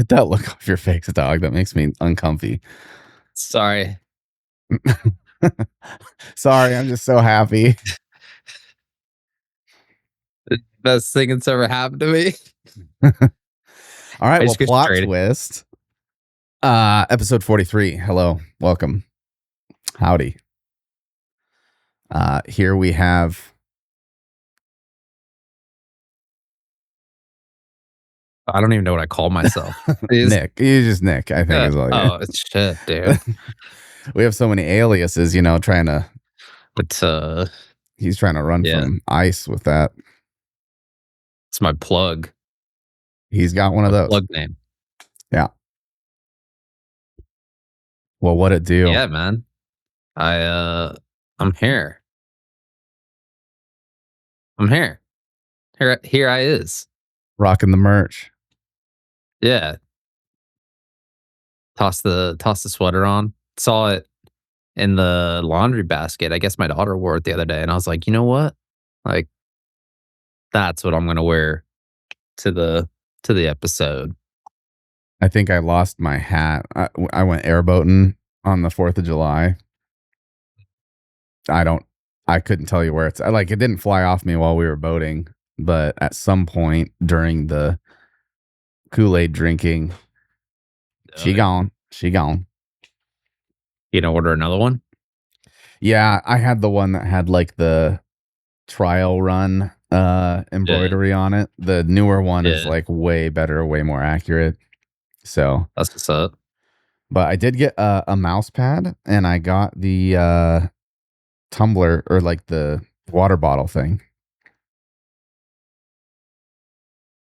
Get that look off your face, dog. That makes me uncomfy. Sorry. Sorry, I'm just so happy. The best thing that's ever happened to me. All right, I well, just get plot straight. twist. Episode 43. Hello, welcome. Howdy. Here we have I don't even know what I call myself. Nick. He's just Nick, I think is all. Oh, it's shit, dude. We have so many aliases, trying to. But He's trying to run yeah, from ice with that. it's my plug. He's got one of those. Plug name. Yeah. Well, what it do? Yeah, man. I'm here. I'm here. Here I is. Rocking the merch. Yeah. Toss the sweater on. Saw it in the laundry basket. I guess my daughter wore it the other day, and I was like, you know what? Like, that's what I'm gonna wear to the episode. I think I lost my hat. I went airboating on the 4th of July. I couldn't tell you where it's it didn't fly off me while we were boating, but at some point during the Kool-Aid drinking, she gone. You know, order another one. Yeah, I had the one that had the trial run embroidery on it. The newer one is way better, way more accurate. So that's what's up. But I did get a mouse pad, and I got the tumbler or the water bottle thing.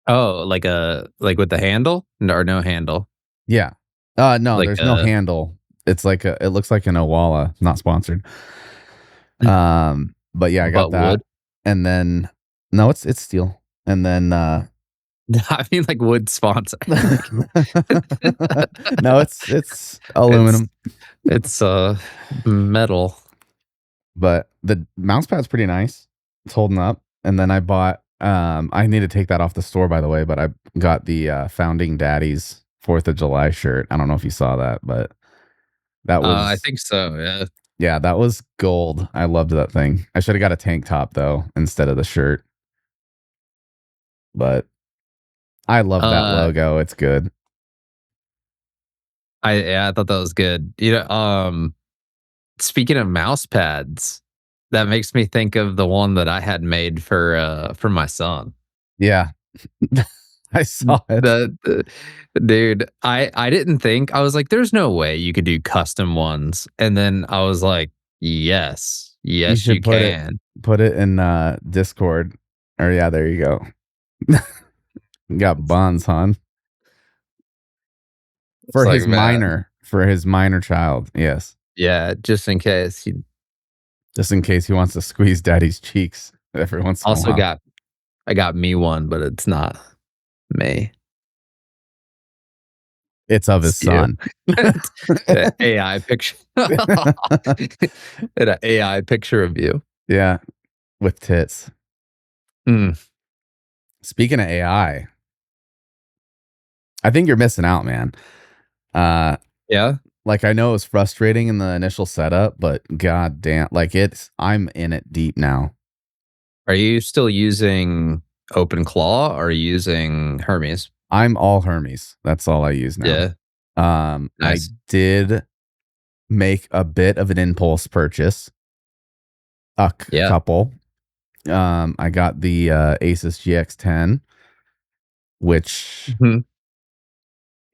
Oh, like with the handle or no handle? Yeah. No, there's no handle. It's it looks like an Owala, not sponsored. But yeah, I got that. Wood? And then no, it's steel. And then I mean wood sponsor. No, it's aluminum. It's metal. But the mouse pad's pretty nice. It's holding up. And then I bought I need to take that off the store, by the way, but I got the Founding Daddies 4th of July shirt. I don't know if you saw that, but that was I think so, yeah. Yeah, that was gold. I loved that thing. I should have got a tank top though instead of the shirt. But I love that logo. It's good. I thought that was good. Speaking of mouse pads, that makes me think of the one that I had made for my son. Yeah. I saw it. Dude, I didn't think. I was like, there's no way you could do custom ones. And then I was like, yes, you can. Put it in Discord. Or yeah, there you go. You got buns, hon. For his minor child, yes. Yeah, just in case he wants to squeeze daddy's cheeks every once in a while. I got me one, but it's not me. It's of his son. AI picture. An AI picture of you. Yeah, with tits. Speaking of AI, I think you're missing out, man. Yeah. I know it was frustrating in the initial setup, but god damn, I'm in it deep now. Are you still using OpenClaw or are you using Hermes? I'm all Hermes. That's all I use now. Yeah. Nice. I did make a bit of an impulse purchase. A couple. I got the Asus GX10, which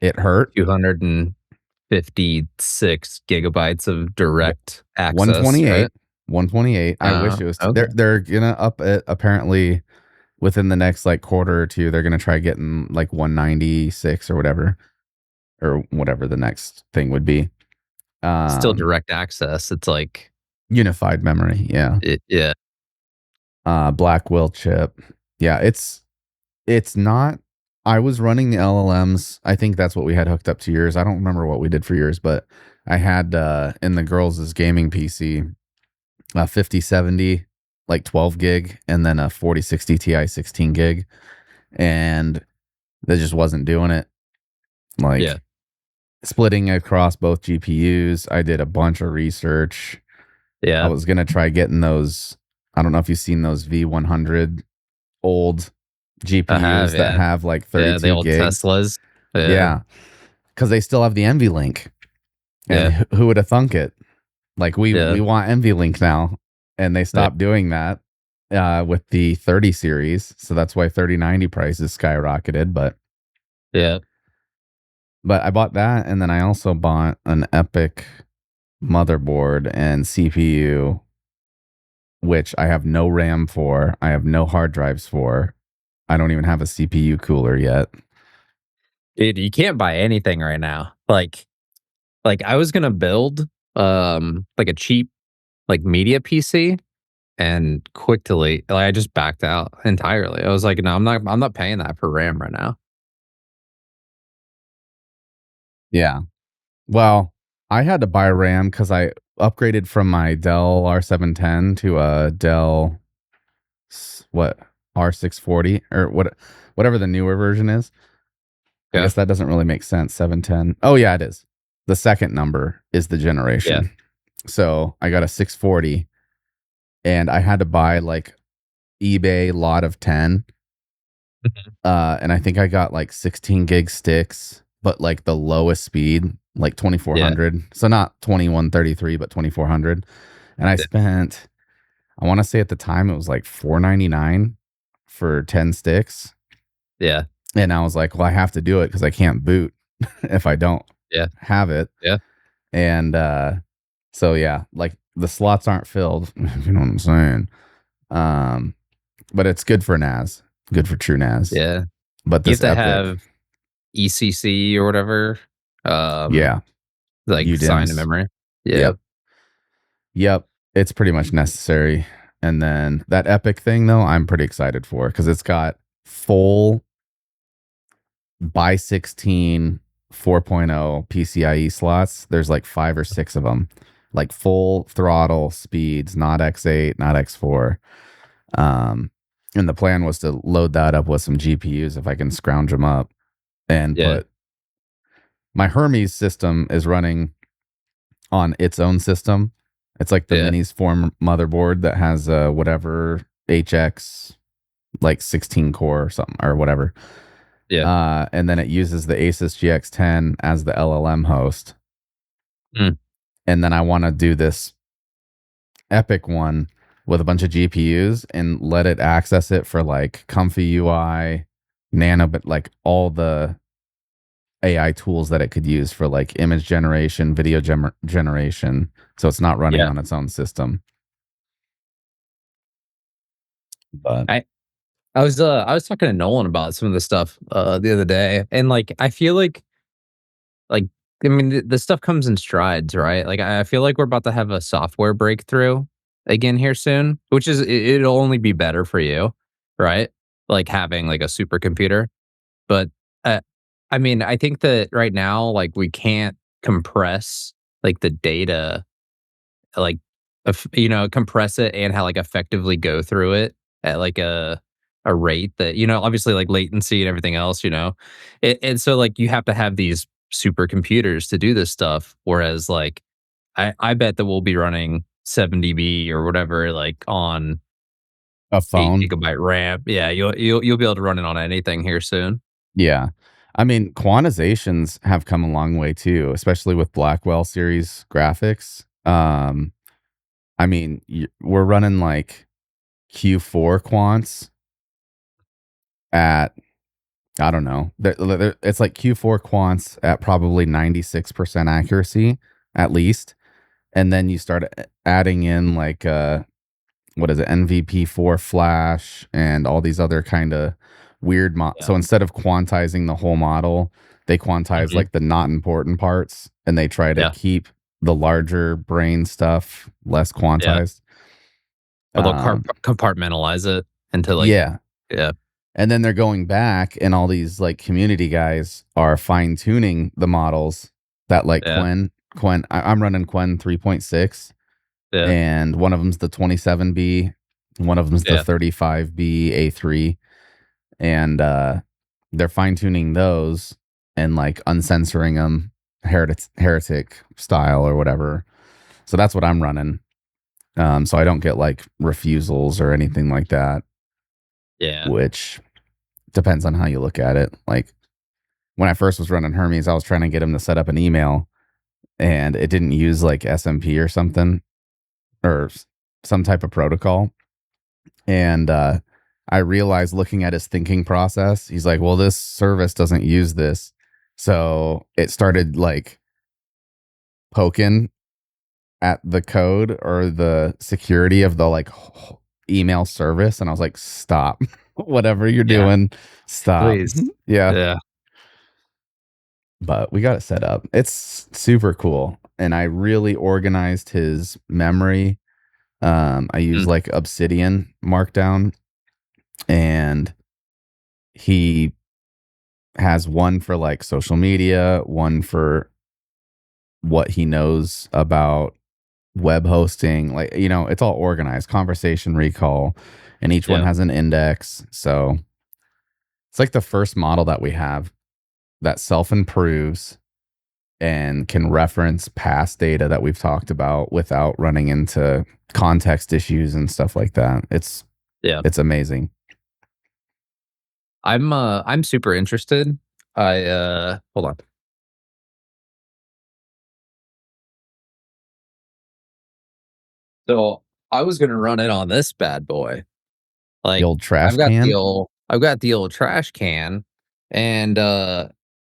it hurt. 256 gigabytes of direct access. 128. Right? 128. I wish it was. Okay. They're gonna up it apparently within the next quarter or two. They're gonna try getting 196 or whatever the next thing would be. Still direct access. It's unified memory. Yeah. Yeah. Blackwell chip. Yeah, it's not. I was running the LLMs. I think that's what we had hooked up to yours. I don't remember what we did for yours, but I had in the girls' gaming PC a 5070 12 gig and then a 4060 Ti 16 gig, and that just wasn't doing it. Yeah. like splitting across both GPUs. I did a bunch of research. I Yeah. was gonna try getting those. I don't know if you've seen those V100 old I have, GPUs that yeah. have like Yeah, the 32 old gigs. Teslas. Yeah. Yeah, because they still have the NVLink, and Yeah. who would have thunk it? Like Yeah. we want NVLink now, and they Yeah. stopped doing that with the 30 series. So that's why 3090 prices skyrocketed. Yeah. But I bought that, and then I also bought an Epic motherboard and CPU, which I have no RAM for. I have no hard drives for. I don't even have a CPU cooler yet. Dude, you can't buy anything right now. Like I was gonna build like a cheap like media PC and quickly like I just backed out entirely. I was like, no, I'm not paying that for RAM right now. Yeah. Well, I had to buy RAM because I upgraded from my Dell R710 to a Dell what R640 or whatever the newer version is. I Yeah. guess that doesn't really make sense. 710. Oh yeah, it is. The second number is the Yeah. generation. So I got a 640, and I had to buy like eBay lot of 10. Mhm. And I think I got like 16 gig sticks, but like the lowest speed, like Yeah. 2400. So not 2133, but 2400. And I Yeah. spent, I want to say at the time it was like 499 for 10 sticks. Yeah. And I was like, well, I have to do it because I can't boot if I don't Yeah. have it. Yeah. And so yeah, like the slots aren't filled, if you know what I'm saying. Um, but it's good for NAS, good for true NAS. Yeah. But You have this to Epic, have ECC or whatever. Um, yeah, like sign to UDIMS. memory. Yeah. Yep. Yep. It's pretty much necessary. And then that Epic thing, though, I'm pretty excited for because it's got full by 16 4.0 PCIe slots. There's like 5 or 6 of them, like full throttle speeds, not X8, not X4. Um, and the plan was to load that up with some GPUs if I can scrounge them up and Yeah. put my Hermes system is running on its own system. It's like the Yeah. minis form motherboard that has whatever HX like 16 core or something or whatever. Yeah. And then it uses the Asus GX10 as the LLM host. Mm. And then I want to do this Epic one with a bunch of GPUs and let it access it for like comfy UI, nano, but like all the AI tools that it could use for like image generation, video generation. So it's not running Yeah. on its own system. But I I was talking to Nolan about some of the stuff the other day, and like I feel like I mean the stuff comes in strides, right? Like I feel like we're about to have a software breakthrough again here soon, which is it'll only be better for you, right? Like having like a supercomputer. But uh, I mean, I think that right now, like we can't compress like the data like, compress it and how, like, effectively go through it at, like, a rate that obviously, like, latency and everything else, you know? And so, like, you have to have these supercomputers to do this stuff, whereas, like, I bet that we'll be running 70B or whatever, like, on a 8 phone, gigabyte RAM. Yeah, you'll be able to run it on anything here soon. yeah. I mean, quantizations have come a long way too, especially with Blackwell series graphics. I mean, we're running like Q4 quants at I don't know. It's like Q4 quants at probably 96% accuracy at least, and then you start adding in like what is it, NVP4 flash and all these other kind of weird Yeah. so instead of quantizing the whole model, they quantize Mhm. like the not important parts and they try to Yeah. keep the larger brain stuff less Yeah. quantized. Or they'll Um, compartmentalize it into, like yeah. yeah. And then they're going back and all these like community guys are fine tuning the models that like Yeah. I'm running Quen 3.6 Yeah. and one of them's the 27B, one of them's the Yeah. 35B A3, and they're fine tuning those. and like uncensoring them heretic style or whatever. So that's what I'm running. So I don't get like refusals or anything like that, Yeah. which depends on how you look at it. Like when I first was running Hermes, I was trying to get him to set up an email and it didn't use like SMP or something or some type of protocol. And I realized looking at his thinking process, he's like, well, this service doesn't use this. So it started like poking at the code or the security of the like email service. And I was like, stop, whatever you're Yeah. doing, stop. Please. Yeah. Yeah. But we got it set up. It's super cool. And I really organized his memory. I use Mm. like Obsidian Markdown, and he has one for like social media, one for what he knows about web hosting. Like, it's all organized, conversation recall, and each one Yeah. has an index. So it's like the first model that we have that self improves and can reference past data that we've talked about without running into context issues and stuff like that. Yeah. It's amazing. I'm super interested. Hold on. So I was gonna run it on this bad boy. The Like, old trash can. I've got the old trash can, and,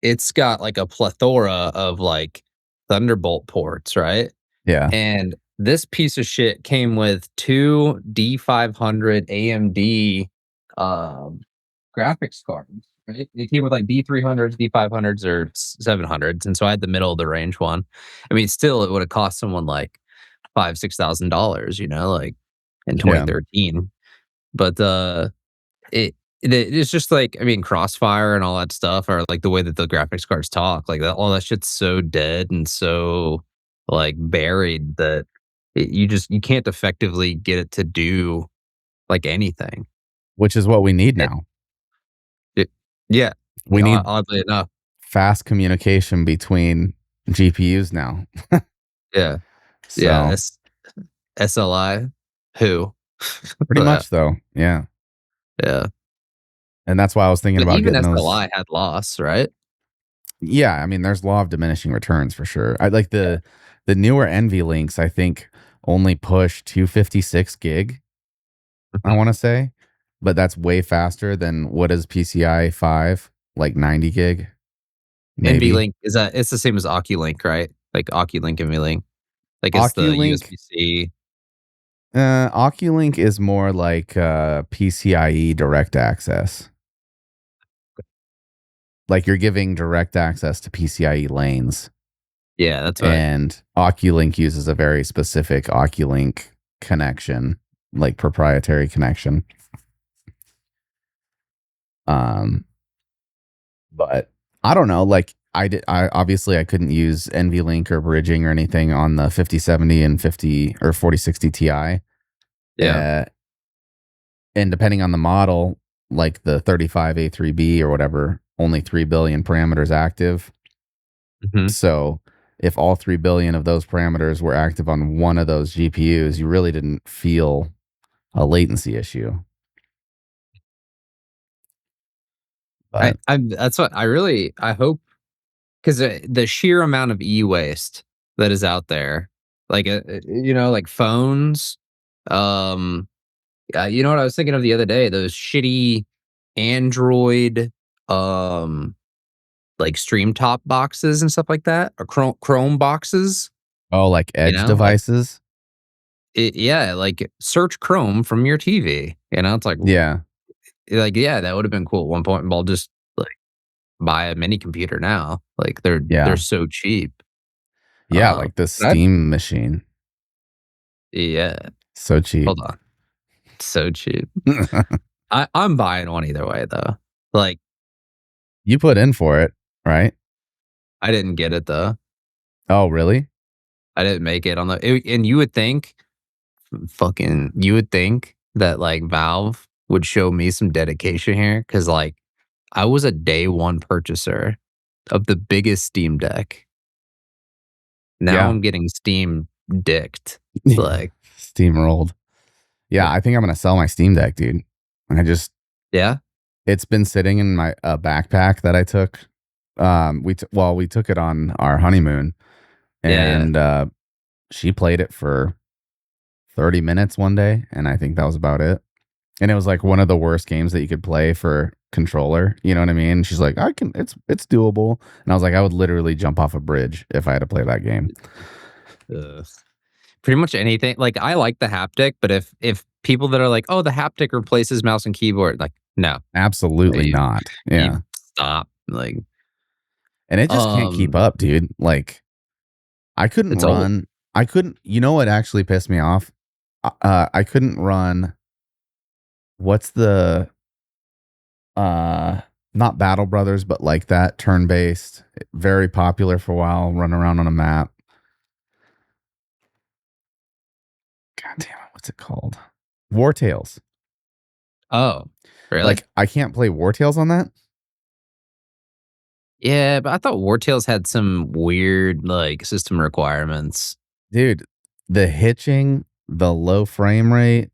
it's got, like, a plethora of, like, Thunderbolt ports, right? Yeah. And this piece of shit came with 2 D500 AMD, um, graphics cards, right? It came with, like, D300s, D500s, or 700s, and so I had the middle of the range one. I mean, still, it would've cost someone, like, $5,000-$6,000, like, in Yeah. 2013. But, it's just like, I mean, Crossfire and all that stuff, or like the way that the graphics cards talk, like that, all that shit's so dead and so like buried that you can't effectively get it to do like anything. Which is what we need It, now. it yeah, We need oddly enough, fast communication between GPUs now. yeah, yeah. So SLI, who, pretty yeah, much though. Yeah. yeah. And that's why I was thinking But about even getting those. SLI had loss, right? Yeah, I mean, there's law of diminishing returns for sure. I like the newer Envy links, I think only push 256 gig, I Mhm. want to say, but that's way faster than what is PCI 5, like 90 gig, maybe. NVLink is that it's the same as OcuLink, right? Like OcuLink, NVLink. Like, it's the Oculink, USB-C. Oculink is more like PCIe direct access. Like you're giving direct access to PCIe lanes. Yeah, that's what And Oculink uses a very specific Oculink connection, like proprietary connection. Um, but I don't know. Like I obviously I couldn't use NVLink or bridging or anything on the 5070 and 50 or 4060 Ti. yeah. Uh, and depending on the model, like the 35A3B or whatever, only 3 billion parameters active. Mhm. So if all 3 billion of those parameters were active on one of those GPUs, you really didn't feel a latency issue. But I'm that's what I hope, 'cause, the sheer amount of e-waste that is out there, like, like phones, um, you know what I was thinking of the other day? Those shitty Android, um, like Stream Top boxes and stuff like that, or Chrome boxes, oh, like edge like, devices? yeah, like, search Chrome from your TV, it's Yeah. like, yeah, that would've been cool at one point, but I'll just, like, buy a mini computer now, like, they're Yeah. so cheap, Yeah, like the but Steam machine. yeah, So cheap. hold on, so cheap. I'm buying one either way, though, like, You put in for it, right? I didn't get it, though. Oh, really? I didn't make it on and you would think, you would think that, like, Valve would show me some dedication here, because like, I was a day one purchaser, of the biggest Steam Deck. Now Yeah. I'm getting Steam dicked. Like, Steamrolled. Yeah, I think I'm gonna sell my Steam Deck, dude. I just yeah, it's been sitting in my backpack that I took. We took it on our honeymoon, yeah. and she played it for 30 minutes one day, and I think that was about it. And it was like one of the worst games that you could play for controller. You know what I mean? She's like, I can. It's doable. And I was like, I would literally jump off a bridge if I had to play that game. Ugh. Pretty much anything. Like, I like the haptic, but if people that are like, "Oh, the haptic replaces mouse and keyboard," like, no, Absolutely you not. you Yeah. stop. Like, And it just can't keep um, up, dude. Like I couldn't it's old. run. I couldn't. You know what actually pissed me off? I couldn't run. What's the uh not Battle Brothers, but like that turn based, very popular for a while. Run around on a map. God damn it, what's it called? War Tales. Oh, really? Like I can't play War Tales on that, Yeah, but I thought War Tales had some weird, like, system requirements. dude. The hitching, the low frame rate,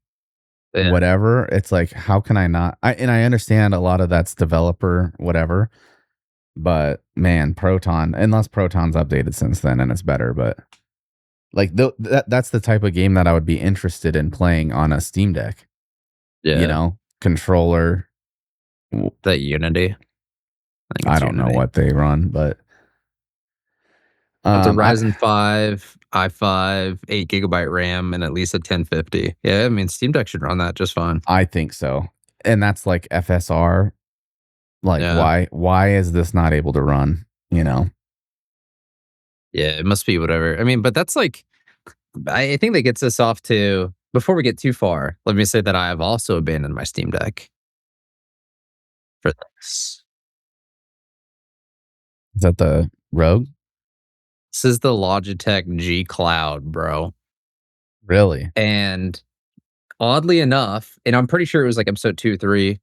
Yeah, whatever. It's like, how can I not? I understand a lot of that's developer, whatever. But man, Proton, unless Proton's updated since then and it's better, but like that's the type of game that I would be interested in playing on a Steam Deck. You yeah. know, controller. That Unity? I think I it's don't know Unity. what they run, but It's a I Ryzen 5, i5, 8 gigabyte RAM, and at least a 1050. Yeah, I mean, Steam Deck should run that just fine. I think so. And that's like FSR. Like Yeah. why is this not able to run? You know? Yeah, it must be whatever. I mean, but that's like I think that gets us off to before we get too far, let me say that I have also abandoned my Steam Deck for this. Is that the Rogue? This is the Logitech G Cloud, bro. Really? And oddly enough, and I'm pretty sure it was like episode 2 or 3,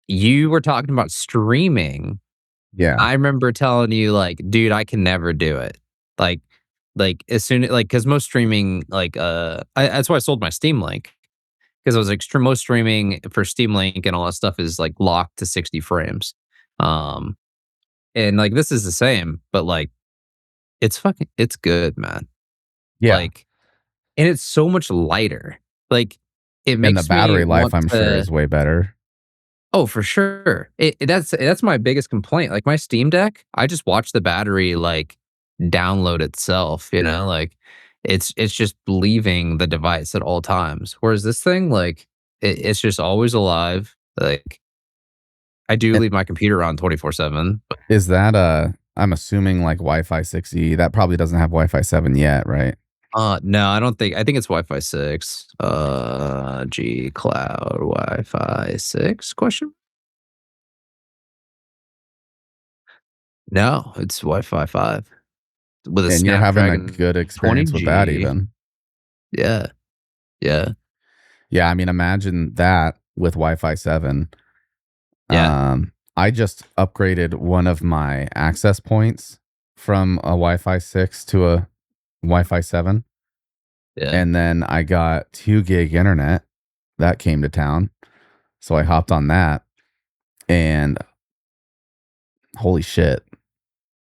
you were talking about streaming. Yeah. I remember telling you like, "Dude, I can never do it." Like as soon like, because most streaming, like, that's why I sold my Steam Link, because I was like, most streaming for Steam Link and all that stuff is, like, locked to 60 frames. Um, and, like, this is the same, but, like, it's good, man. Yeah. Like, and it's so much lighter. Like, it And the makes me battery life, want I'm sure, to. is way better. Oh, for sure. That's my biggest complaint. Like my Steam Deck, I just watch the battery like download itself, you know, like it's just leaving the device at all times. Whereas this thing, like it's just always alive. Like I do And leave my computer on 24/7. is that I'm assuming like Wi-Fi 6E. That probably doesn't have Wi-Fi 7 yet, right? No, I don't think I think it's Wi-Fi 6. G Cloud Wi-Fi 6 question? No, it's Wi-Fi 5 with a And you're having a Snapdragon good experience with that 20G. even. Yeah, yeah, Yeah, I mean, imagine that with Wi-Fi 7. yeah, I just upgraded one of my access points from a Wi-Fi 6 to a Wi-Fi 7, yeah. and then I got 2 gig internet that came to town. So I hopped on that, and holy shit.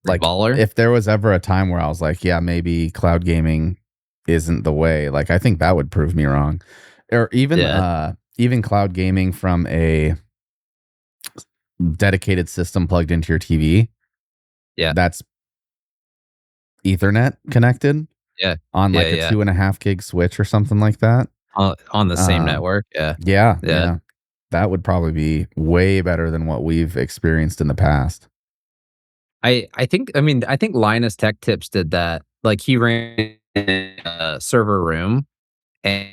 Like Baller? if there was ever a time where I was like, yeah, maybe cloud gaming isn't the way, like I think that would prove me wrong. Or Yeah, even cloud gaming from a dedicated system plugged into your TV yeah, that's Ethernet connected yeah, on yeah, like a yeah. 2.5 gig switch or something like that. On the same Um, network, yeah, yeah, yeah. yeah, that would probably be way better than what we've experienced in the past. I think I mean, I think Linus Tech Tips did that. Like, he ran a server room, and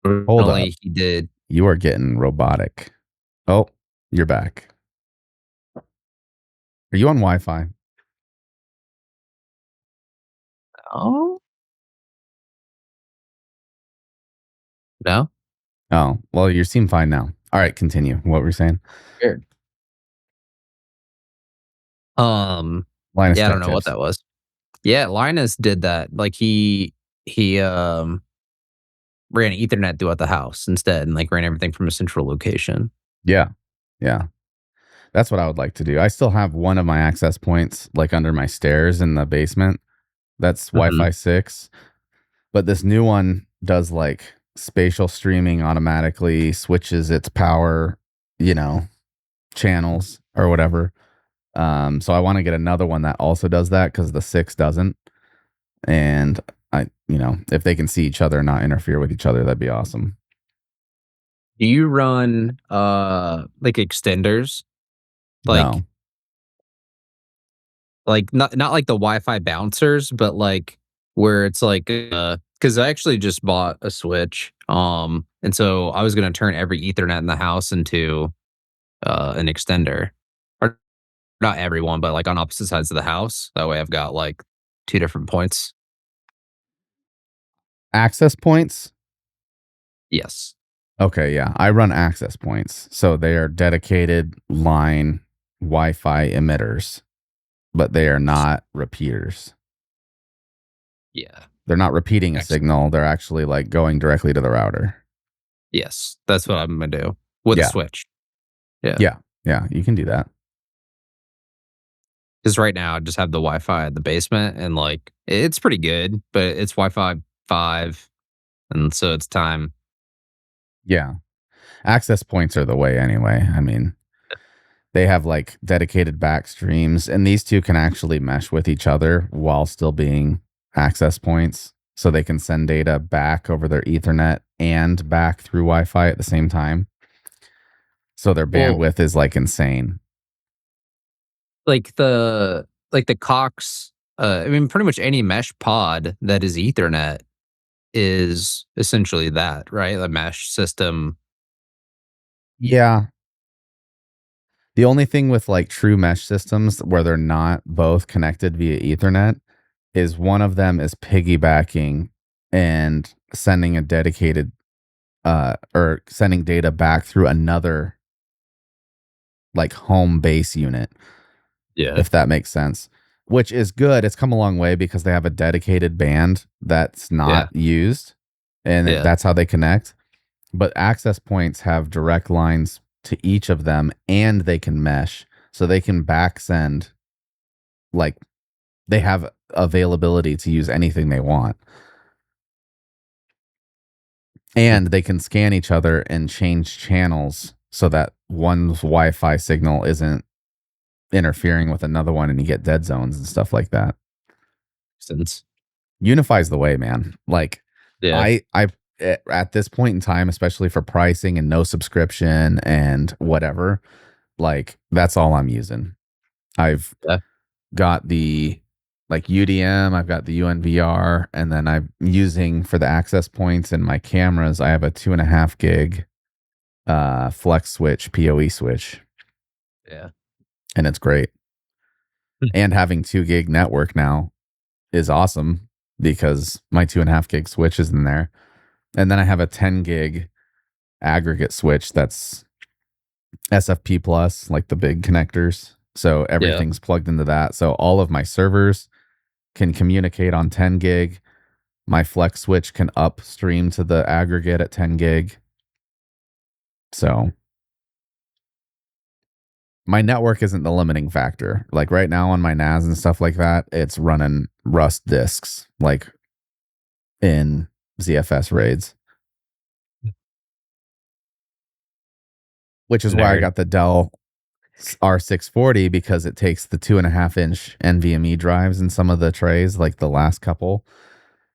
Hold up, originally he did. you are getting robotic. Oh, you're back. Are you on Wi-Fi? Oh, no? Oh, well, you seem fine now. All right, continue. What were you saying? Weird. Um, Linus yeah, I Tech don't know what Tips. that was. Yeah, Linus did that. Like he ran Ethernet throughout the house instead and like ran everything from a central location. Yeah. Yeah. That's what I would like to do. I still have one of my access points like under my stairs in the basement. That's Mhm. Wi-Fi 6, but this new one does like spatial streaming automatically, switches its power, you know, channels or whatever. So I want to get another one that also does that cuz the 6 doesn't. And if they can see each other and not interfere with each other, that'd be awesome. Do you run like extenders? Like No. not like the Wi-Fi bouncers, but like where it's like because I actually just bought a Switch. And so I was gonna turn every Ethernet in the house into an extender. Or not everyone, but like on opposite sides of the house. That way I've got like two different points. Access points? Yes. Okay, yeah. I run access points. So they are dedicated line Wi-Fi emitters, but they are not repeaters. Yeah. They're not repeating a Excellent. signal. They're actually like going directly to the router. Yes. That's what I'm gonna do with a Yeah. Switch. Yeah. Yeah. Yeah. You can do that. Because right now I just have the Wi-Fi in the basement and like it's pretty good, but it's Wi-Fi 5, and so it's time. Yeah. Access points are the way anyway. I mean, they have like dedicated back streams, and these two can actually mesh with each other while still being access points. So they can send data back over their Ethernet and back through Wi Fi at the same time. So their Well, bandwidth is like insane. like the Cox, I mean, pretty much any mesh pod that is Ethernet is essentially that, right? The mesh system. Yeah. The only thing with like true mesh systems where they're not both connected via Ethernet is one of them is piggybacking and sending a dedicated or sending data back through another like home base unit, Yeah. if that makes sense. Which is good. It's come a long way because they have a dedicated band that's Yeah. not used, and Yeah. that's how they connect. But access points have direct lines to each of them, and they can mesh, so they can back send. Like they have availability to use anything they want, and they can scan each other and change channels so that one's Wi-Fi signal isn't interfering with another one, and you get dead zones and stuff like that. Since. Unifies the way, man. Like Yeah. I at this point in time, especially for pricing and no subscription and whatever, like that's all I'm using. I've Yeah. got the like UDM, I've got the UNVR, and then I'm using for the access points and my cameras. I have a 2.5 gig flex switch, PoE switch, Yeah. and it's great. Hmm. And having 2 gig network now is awesome because my 2.5 gig switch is in there. And then I have a 10 gig aggregate switch that's SFP plus, like the big connectors. So Yeah. everything's plugged into that. So all of my servers can communicate on 10 gig. My flex switch can upstream to the aggregate at 10 gig. So my network isn't the limiting factor. Like right now on my NAS and stuff like that, it's running Rust disks like in ZFS raids, which is why I Nerd. got the Dell R640 because it takes the 2.5 inch NVMe drives in some of the trays, like the last couple,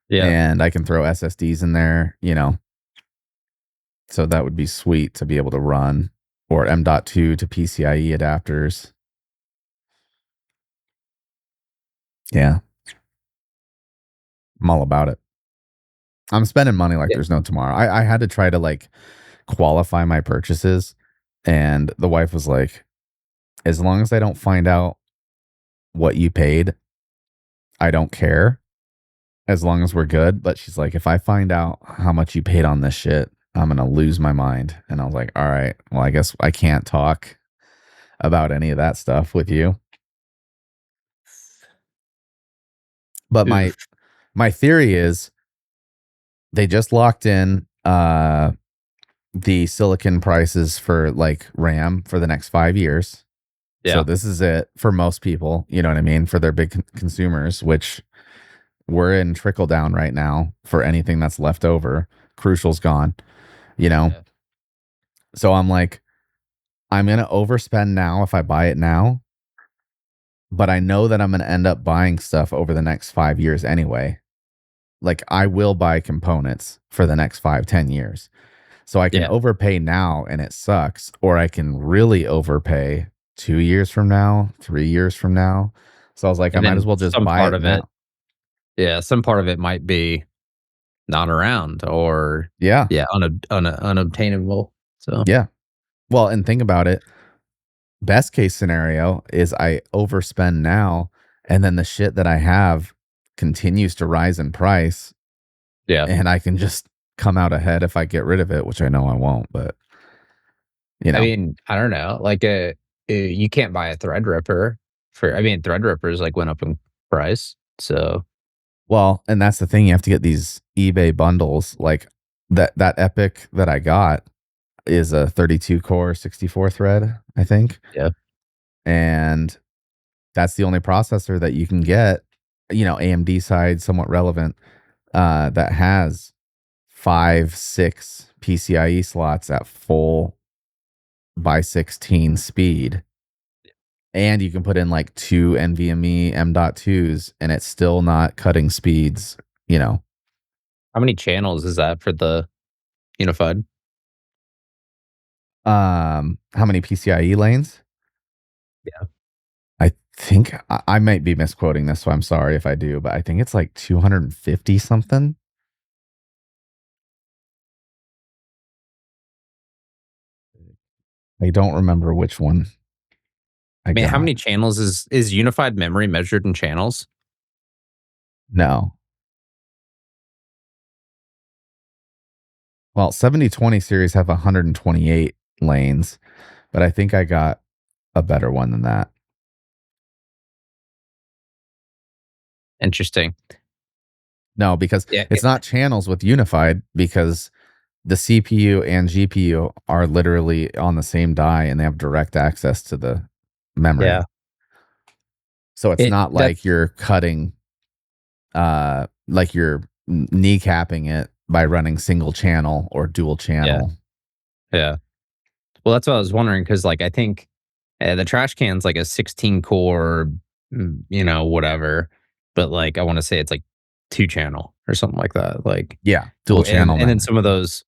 Yeah. and I can throw SSDs in there. So that would be sweet to be able to run, or M.2 to PCIe adapters. Yeah, I'm all about it. I'm spending money like Yeah. there's no tomorrow. I had to try to like qualify my purchases, and the wife was like, as long as I don't find out what you paid, I don't care. As long as we're good. But she's like, if I find out how much you paid on this shit, I'm gonna lose my mind. And I was like, all right, well, I guess I can't talk about any of that stuff with you. But my Oof. my theory is they just locked in the silicon prices for like RAM for the next 5 years. So Yeah. this is it for most people, you know what I mean, for their big consumers, which we're in trickle down right now for anything that's left over. Crucial's gone, you know. Yeah. So I'm like, I'm gonna overspend now if I buy it now, but I know that I'm gonna end up buying stuff over the next 5 years anyway. Like I will buy components for the next 5, 10 years. So I can Yeah. overpay now and it sucks, or I can really overpay 2 years from now, 3 years from now. So I was like, I And might as then well just some buy part it of it now. yeah, some part of it might be not around or, Yeah. yeah, unobtainable. So, Yeah. Well, and think about it. Best case scenario is I overspend now and then the shit that I have continues to rise in price yeah. and I can just come out ahead if I get rid of it, which I know I won't, but you I know. mean, I don't know, like, you can't buy a Threadripper for I mean, Threadrippers, like, went up in price, so Well, and that's the thing, you have to get these eBay bundles like that Epic that I got is a 32 core 64 thread, I think. yeah. And that's the only processor that you can get, AMD side somewhat relevant, that has 5, 6 PCIe slots at full by 16 speed. And you can put in like two NVMe M.2s and it's still not cutting speeds, you know. How many channels is that for the unified? How many PCIe lanes? Yeah. I think I might be misquoting this, so I'm sorry if I do, but I think it's like 250 something. I don't remember which one I I mean, how got. many channels is unified memory measured in channels? No. Well, 7020 series have 128 lanes, but I think I got a better one than that. Interesting. No, because Yeah, it's not channels with unified because the CPU and GPU are literally on the same die and they have direct access to the yeah. memory. So it's It not like that's you're cutting like you're kneecapping it by running single channel or dual yeah, channel. yeah. Well, that's what I was wondering because, like, I think, the trash can's like a 16 core, whatever, but, like, I wanna say it's, like, 2 channel or something like that, like, Yeah, dual well, and channel and then memory. some of those,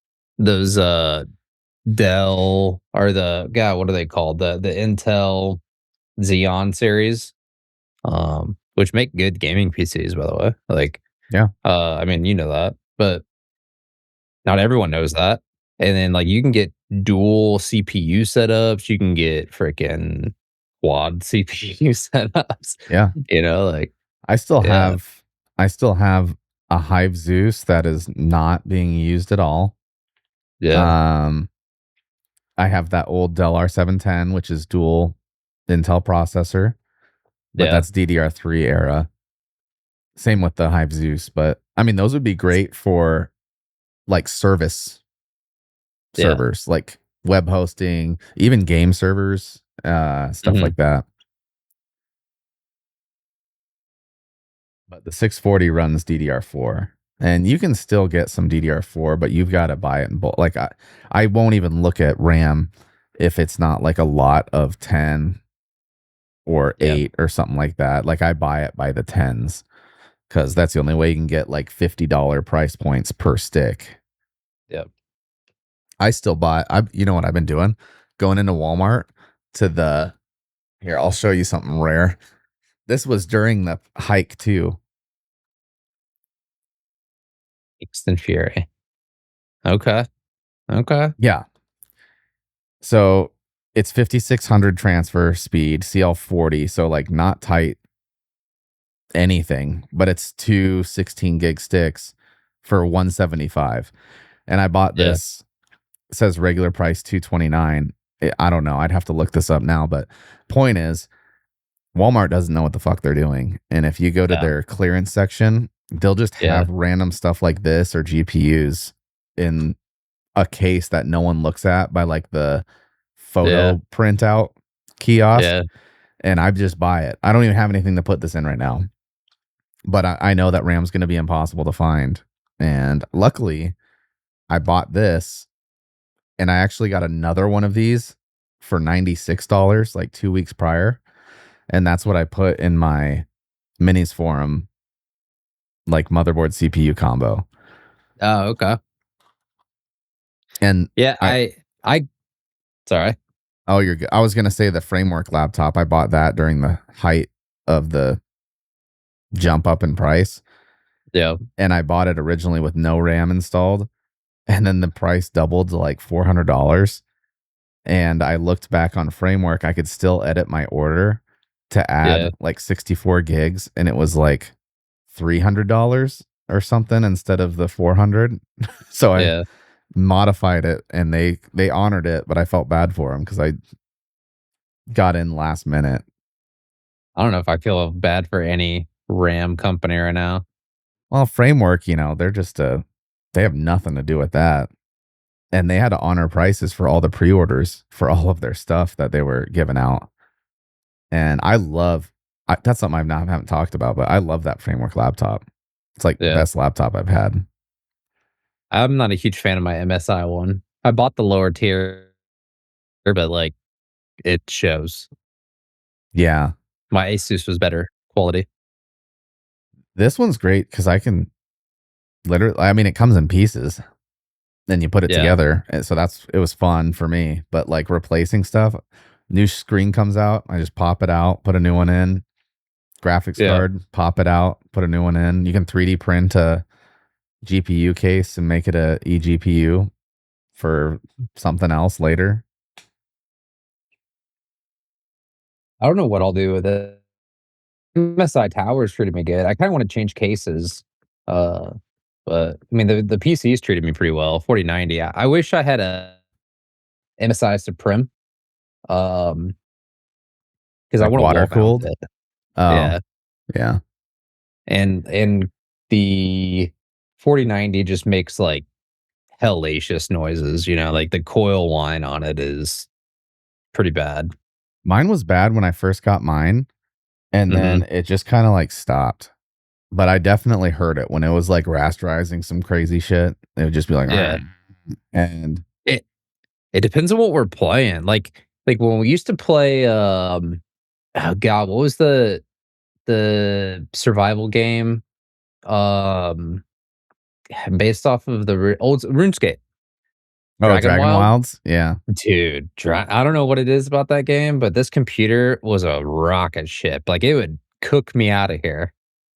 Dell or the God, what are they called? The Intel Xeon series, which make good gaming PCs, by the way, like, Yeah. I mean, you know that, but not everyone knows that. And then, like, you can get dual CPU setups, you can get freaking quad CPU setups, Yeah. like I still yeah, have I still have a Hive Zeus that is not being used at all. yeah, Um, I have that old Dell R710, which is dual Intel processor, but yeah, that's DDR3 era. Same with the Hive Zeus, but I mean those would be great for like service yeah, servers, like web hosting, even game servers, stuff mhm, like that. But the 640 runs DDR4. And you can still get some DDR4, but you've got to buy it in bulk. Like I won't even look at RAM if it's not like a lot of 10 or yeah, 8 or something like that. Like I buy it by the tens because that's the only way you can get like $50 price points per stick. yeah. I still buy you know what I've been doing? Going into Walmart to the here, I'll show you something rare. This was during the hike too. Instant Fury. Okay, okay, Yeah. So it's 5600 transfer speed, CL40. So like not tight anything, but it's two 16 gig sticks for 175. And I bought yeah, this, it says regular price 229. I don't know. I'd have to look this up now, but point is Walmart doesn't know what the fuck they're doing. And if you go to Yeah. their clearance section, they'll just Yeah. have random stuff like this or GPUs in a case that no one looks at by like the Yeah. photo printout kiosk. Yeah. And I just buy it. I don't even have anything to put this in right now. But I know that RAM's going to be impossible to find. And luckily, I bought this and I actually got another one of these for $96 like 2 weeks prior. And that's what I put in my minis forum, like motherboard CPU combo. Oh, okay. And Yeah, I, I sorry. oh, you're good. I was going to say the framework laptop. I bought that during the height of the jump up in price. Yeah. And I bought it originally with no RAM installed. And then the price doubled to like $400. And I looked back on framework, I could still edit my order to Yeah. add like 64 gigs, and it was like $300 or something instead of the 400. So I Yeah. modified it, and they honored it, but I felt bad for them because I got in last minute. I don't know if I feel bad for any RAM company right now. Well, framework, they're just they have nothing to do with that. And they had to honor prices for all the pre-orders for all of their stuff that they were giving out. And that's something haven't talked about, but I love that framework laptop. It's like the Yeah. best laptop I've had. I'm not a huge fan of my MSI one. I bought the lower tier, but, like, it shows. Yeah. My Asus was better quality. This one's great because I can literally, I mean, it comes in pieces. Then you put it Yeah. together. And so it was fun for me. But like replacing stuff, new screen comes out. I just pop it out, put a new one in. Graphics Yeah. card, pop it out, put a new one in. You can 3D print a GPU case and make it a eGPU for something else later. I don't know what I'll do with it. MSI Towers treated me good. I kinda wanna change cases, uh, but, I mean, the PCs treated me pretty well, 4090. I wish I had a MSI Supreme, um, because I Like wanna water wall mount cooled. it. Oh, Yeah, yeah. and the 4090 just makes, like, hellacious noises, like, the coil whine on it is pretty bad. Mine was bad when I first got mine, and then Mhm. it just kind of like stopped. But I definitely heard it when it was like rasterizing some crazy shit. It would just be like, Yeah. "Argh." And It it depends on what we're playing, like, when we used to play, oh god, what was the survival game, um, based off of the old RuneScape, oh, Dragon Dragon Wild? Wilds, yeah. Dude, I don't know what it is about that game, but this computer was a rocket ship, like, it would cook me out of here.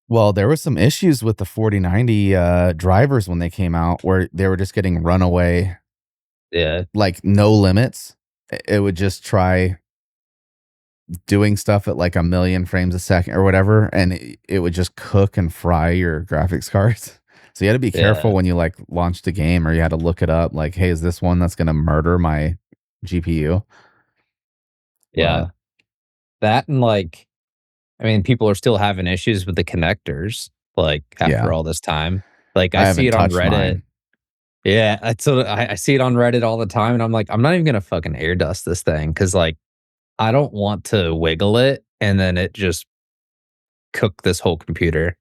Well, there were some issues with the 4090 drivers when they came out where they were just getting runaway, Yeah, like no limits. It would just try doing stuff at like a million frames a second or whatever, and it would just cook and fry your graphics cards. So you had to be careful yeah, when you like launched a game, or you had to look it up. Like, hey, is this one that's going to murder my GPU? But yeah. That and, like, I mean, people are still having issues with the connectors, like, yeah, after all this time. Like, I I see haven't it on touched Reddit. mine. Yeah, I see it on Reddit all the time, and I'm like, "I'm not even gonna fucking air dust this thing because, like, I don't want to wiggle it and then it just cook this whole computer."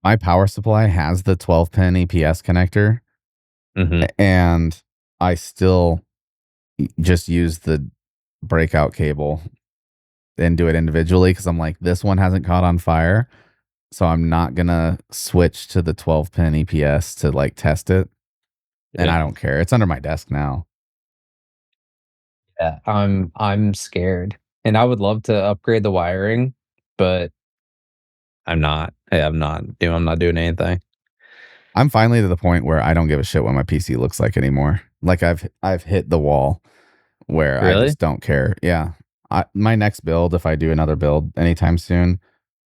My power supply has the 12 pin EPS connector, Mhm. and I still just use the breakout cable and do it individually because I'm like, this one hasn't caught on fire. So I'm not gonna switch to the 12 pin EPS to like test it. And Yeah. I don't care. It's under my desk now. Yeah, I'm scared, and I would love to upgrade the wiring, but I'm not. Hey, I'm not doing anything. I'm finally to the point where I don't give a shit what my PC looks like anymore. Like I've hit the wall where I Really? just don't care. Yeah. My next build, if I do another build anytime soon,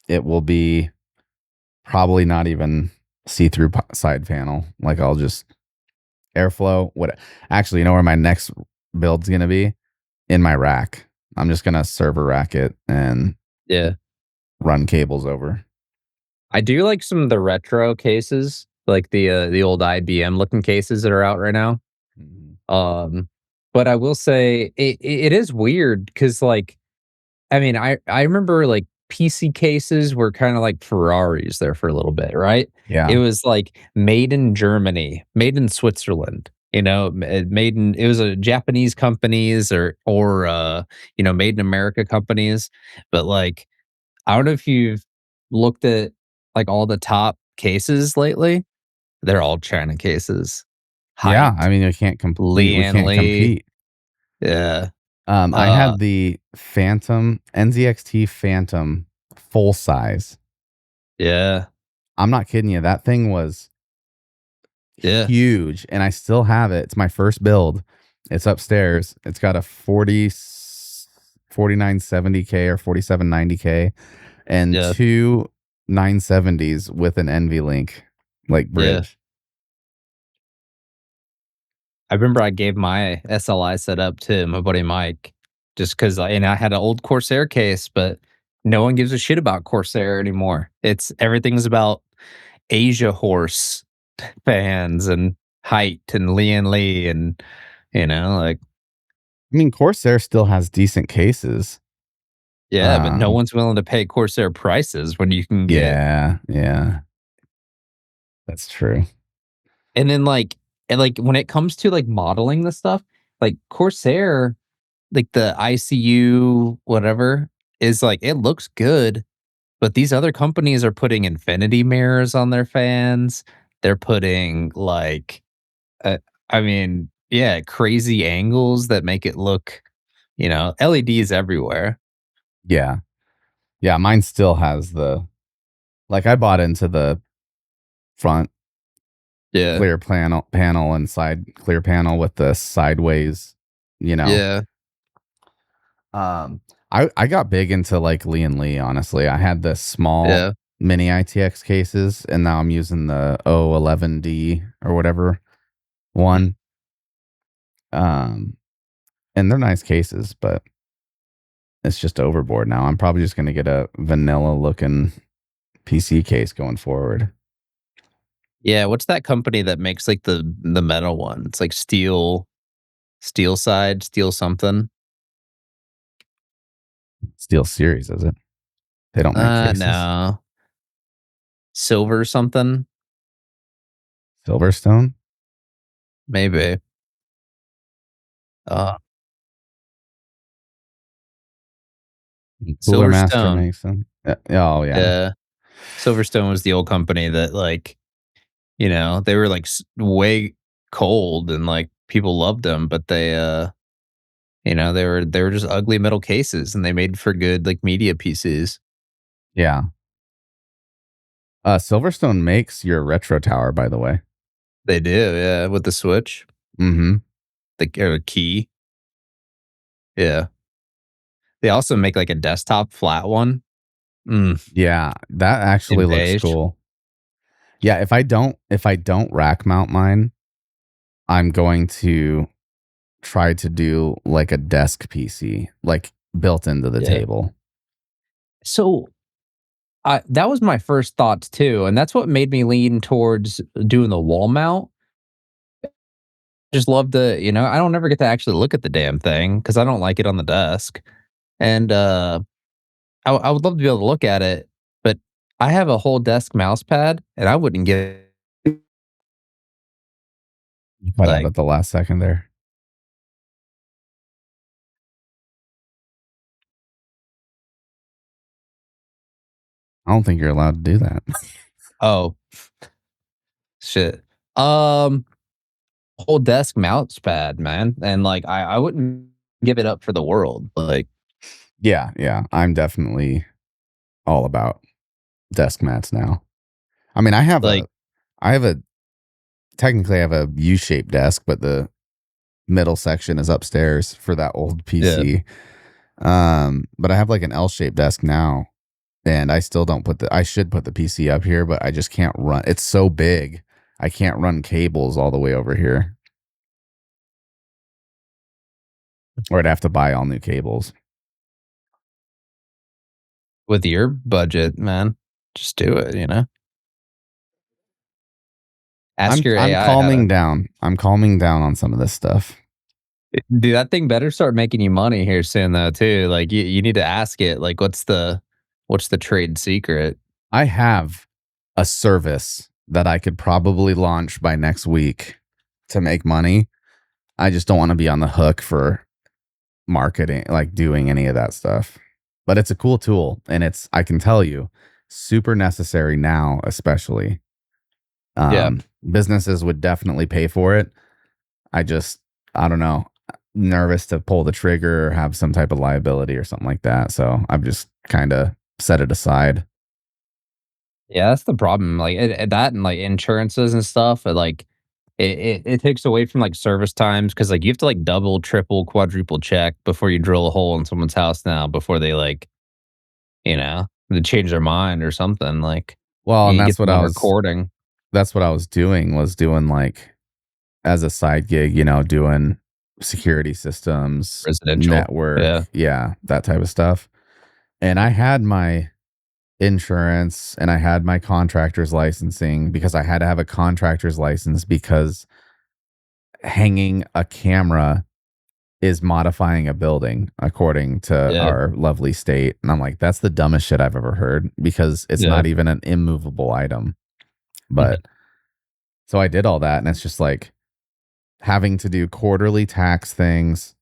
it will be probably not even see-through side panel. Like I'll just airflow. What actually, you know where my next build's gonna be? In my rack. I'm just gonna server rack it and Yeah. run cables over. I do like some of the retro cases, like the old IBM looking cases that are out right now. Mhm. Um, but I will say it is weird because like I mean, I remember, like, PC cases were kinda like Ferraris there for a little bit, right? It Yeah. was, like, made in Germany, made in Switzerland, you know, made in it was a Japanese companies or made in America companies, but, like, I don't know if you've looked at, like, all the top cases lately. They're all China cases. Yeah, I Height, mean, we Lian can't Li. compete. Yeah. I Uh, had the Phantom NZXT Phantom full size. yeah, I'm not kidding you. That thing was yeah, huge, and I still have it. It's my first build. It's upstairs. It's got a 4970K or 4790K and yeah, two 970s with an NVLink like yeah. bridge. I remember I gave my SLI setup to my buddy Mike just because I had an old Corsair case, but no one gives a shit about Corsair anymore. It's everything's about Asia Horse fans and height and Lian Li and like I mean, Corsair still has decent cases. yeah, but no Um, one's willing to pay Corsair prices when you can get yeah, yeah, that's true. and then like when it comes to like modeling the stuff, like Corsair, like the ICU whatever is like it looks good. But these other companies are putting infinity mirrors on their fans. They're putting like, uh, I mean, yeah, crazy angles that make it look, LEDs everywhere. Yeah, yeah. Mine still has the like. I bought into the front Yeah, clear panel and side clear panel with the sideways. You know, yeah, um, I got big into like Lee and Lee. Honestly, I had the small yeah. mini ITX cases, and now I'm using the O11D or whatever Mm. one. Um, and they're nice cases, but it's just overboard now. I'm probably just gonna get a vanilla looking PC case going forward. Yeah, what's that company that makes like the metal one? It's like steel side, steel something. Steel Series, is it? They don't make cases. No. Silver something? Silverstone? Maybe. Uh Cooler Master Silverstone. makes them. Oh yeah, Yeah. Silverstone was the old company that like they were, like, way cold and, like, people loved them, but they were just ugly metal cases, and they made for good, like, media pieces. yeah. Silverstone makes your retro tower, by the way. They do, yeah, with the switch, Mm-hmm. the key. Yeah. They also make, like, a desktop flat one. Mm, Yeah, that actually in looks beige. cool. Yeah, if I don't rack mount mine, I'm going to try to do like a desk PC, like built into the Yeah. table. So, that was my first thoughts too, and that's what made me lean towards doing the wall mount. Just love I don't ever get to actually look at the damn thing because I don't like it on the desk. And, I would love to be able to look at it, but I have a whole desk mouse pad, and I wouldn't get You cut out like, at the last second there. I don't think you're allowed to do that. "Oh, shit." Um, Whole desk mouse pad, man, and, like, I wouldn't give it up for the world, like Yeah, yeah. I'm definitely all about desk mats now. I mean, like I have a technically I have a U-shaped desk, but the middle section is upstairs for that old yeah. PC. But I have like an L-shaped desk now, and I still don't put the I should put the PC up here, but I just can't run. It's so big. I can't run cables all the way over here, or I'd have to buy all new cables. With your budget, man, just do it, you know? Ask your I'm AI how to calming down. I'm calming down on some of this stuff. dude, that thing better start making you money here soon though too, like, you need to ask it, like, what's the trade secret? I have a service that I could probably launch by next week to make money. I just don't want to be on the hook for marketing, like doing any of that stuff. But it's a cool tool and it's, I can tell you, super necessary now, especially. Yeah. Businesses would definitely pay for it. I just, I don't know, nervous to pull the trigger or have some type of liability or something like that. So I've just kind of set it aside. Yeah, that's the problem, like, that and, like, insurances and stuff, like, it takes away from, like, service times because like, you have to, like, double, triple, quadruple check before you drill a hole in someone's house now before they, like, they change their mind or something, like, Well, and you get them on recording. that's what I was doing, was doing like as a side gig, doing security systems, Residential. network, Yeah. yeah, that type of stuff. And I had my insurance and I had my contractor's licensing because I had to have a contractor's license because hanging a camera is modifying a building according to Yeah. our lovely state. And I'm like, that's the dumbest shit I've ever heard because it's Yeah. not even an immovable item. Mhm. But so I did all that and it's just like having to do quarterly tax things,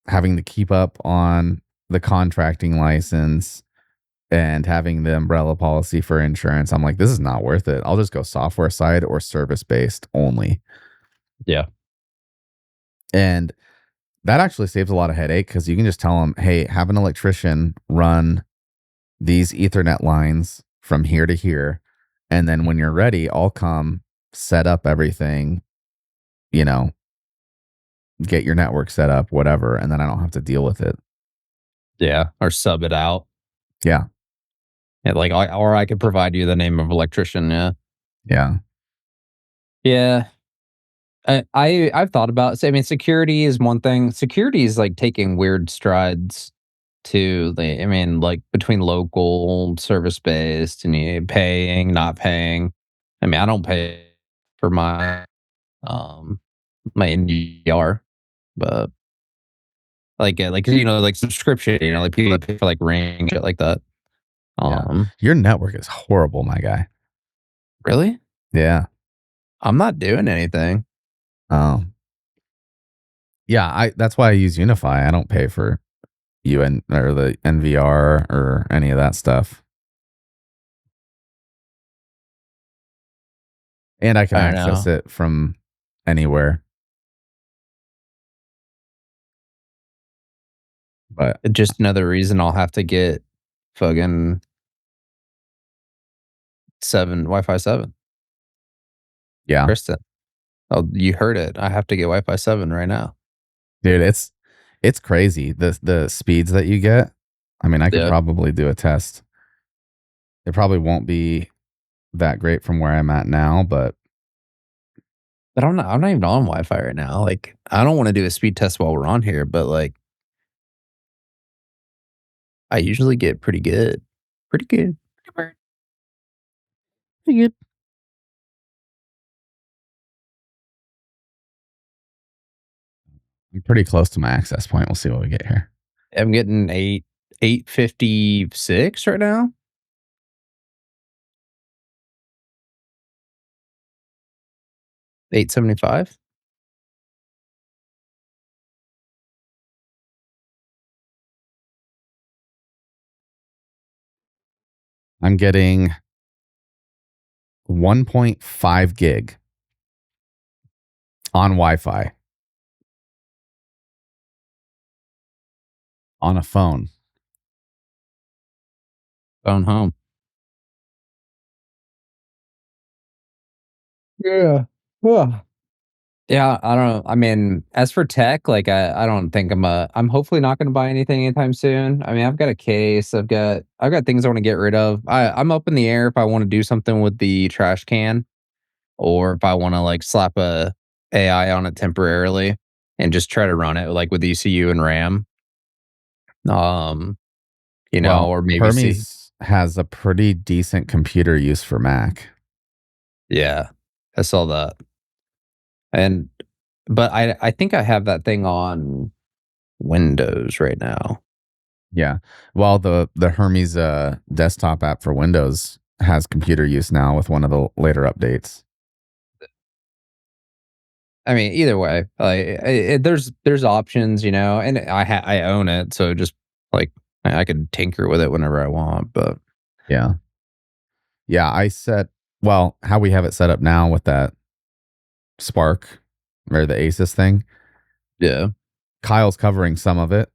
having to keep up on the contracting license and having the umbrella policy for insurance. I'm like, this is not worth it. I'll just go software side or service based only. Yeah. And that actually saves a lot of headache because you can just tell them, hey, have an electrician run these Ethernet lines from here to here. And then when you're ready, I'll come set up everything, you know, get your network set up, whatever. And then I don't have to deal with it. Yeah, or sub it out. Yeah. Yeah, like, or I could provide you the name of electrician, yeah. Yeah. Yeah. I've thought about, so, I mean, security is one thing. Security is, like, taking weird strides to the, I mean, like, between local, service-based, and you paying, not paying. I mean, I don't pay for um, my NDR, but, like, like, subscription, like, people that pay for, like, Ring, shit like that. Yeah. Um Your network is horrible, my guy. Really? Yeah. I'm not doing anything. Um, yeah, that's why I use Unify. I don't pay for UN or the NVR or any of that stuff. And I can I don't access know. it from anywhere. But Just another reason I'll have to get fucking 7 Wi-Fi 7. yeah, Kristen, oh, you heard it. I have to get Wi-Fi 7 right now. dude, it's crazy the speeds that you get. I mean, I could Yeah. probably do a test. It probably won't be that great from where I'm at now, but But I'm not even on Wi-Fi right now. Like, I don't wanna do a speed test while we're on here, but, like, I usually get pretty good. Pretty good. Pretty good. I'm pretty close to my access point. We'll see what we get here. I'm getting 856 right now. 875. I'm getting 1.5 gig on Wi-Fi on a phone. Phone home. Yeah. Yeah. Yeah, I don't know. I mean, as for tech, like, I don't think I'm hopefully not gonna buy anything anytime soon. I mean, I've got a case, I've got things I wanna get rid of. I'm up in the air if I wanna do something with the trash can, or if I wanna, like, slap a AI on it temporarily and just try to run it, like, with ECU and RAM. Um, Well, or maybe see. Hermes has a pretty decent computer use for Mac. Yeah, I saw that. And but I think I have that thing on Windows right now. Yeah. Well, the Hermes desktop app for Windows has computer use now with one of the later updates. I mean, either way, there's options, you know, and I own it, so just like I could tinker with it whenever I want. But Yeah. Yeah, well, how we have it set up now with that Spark or the Asus thing, yeah, Kyle's covering some of it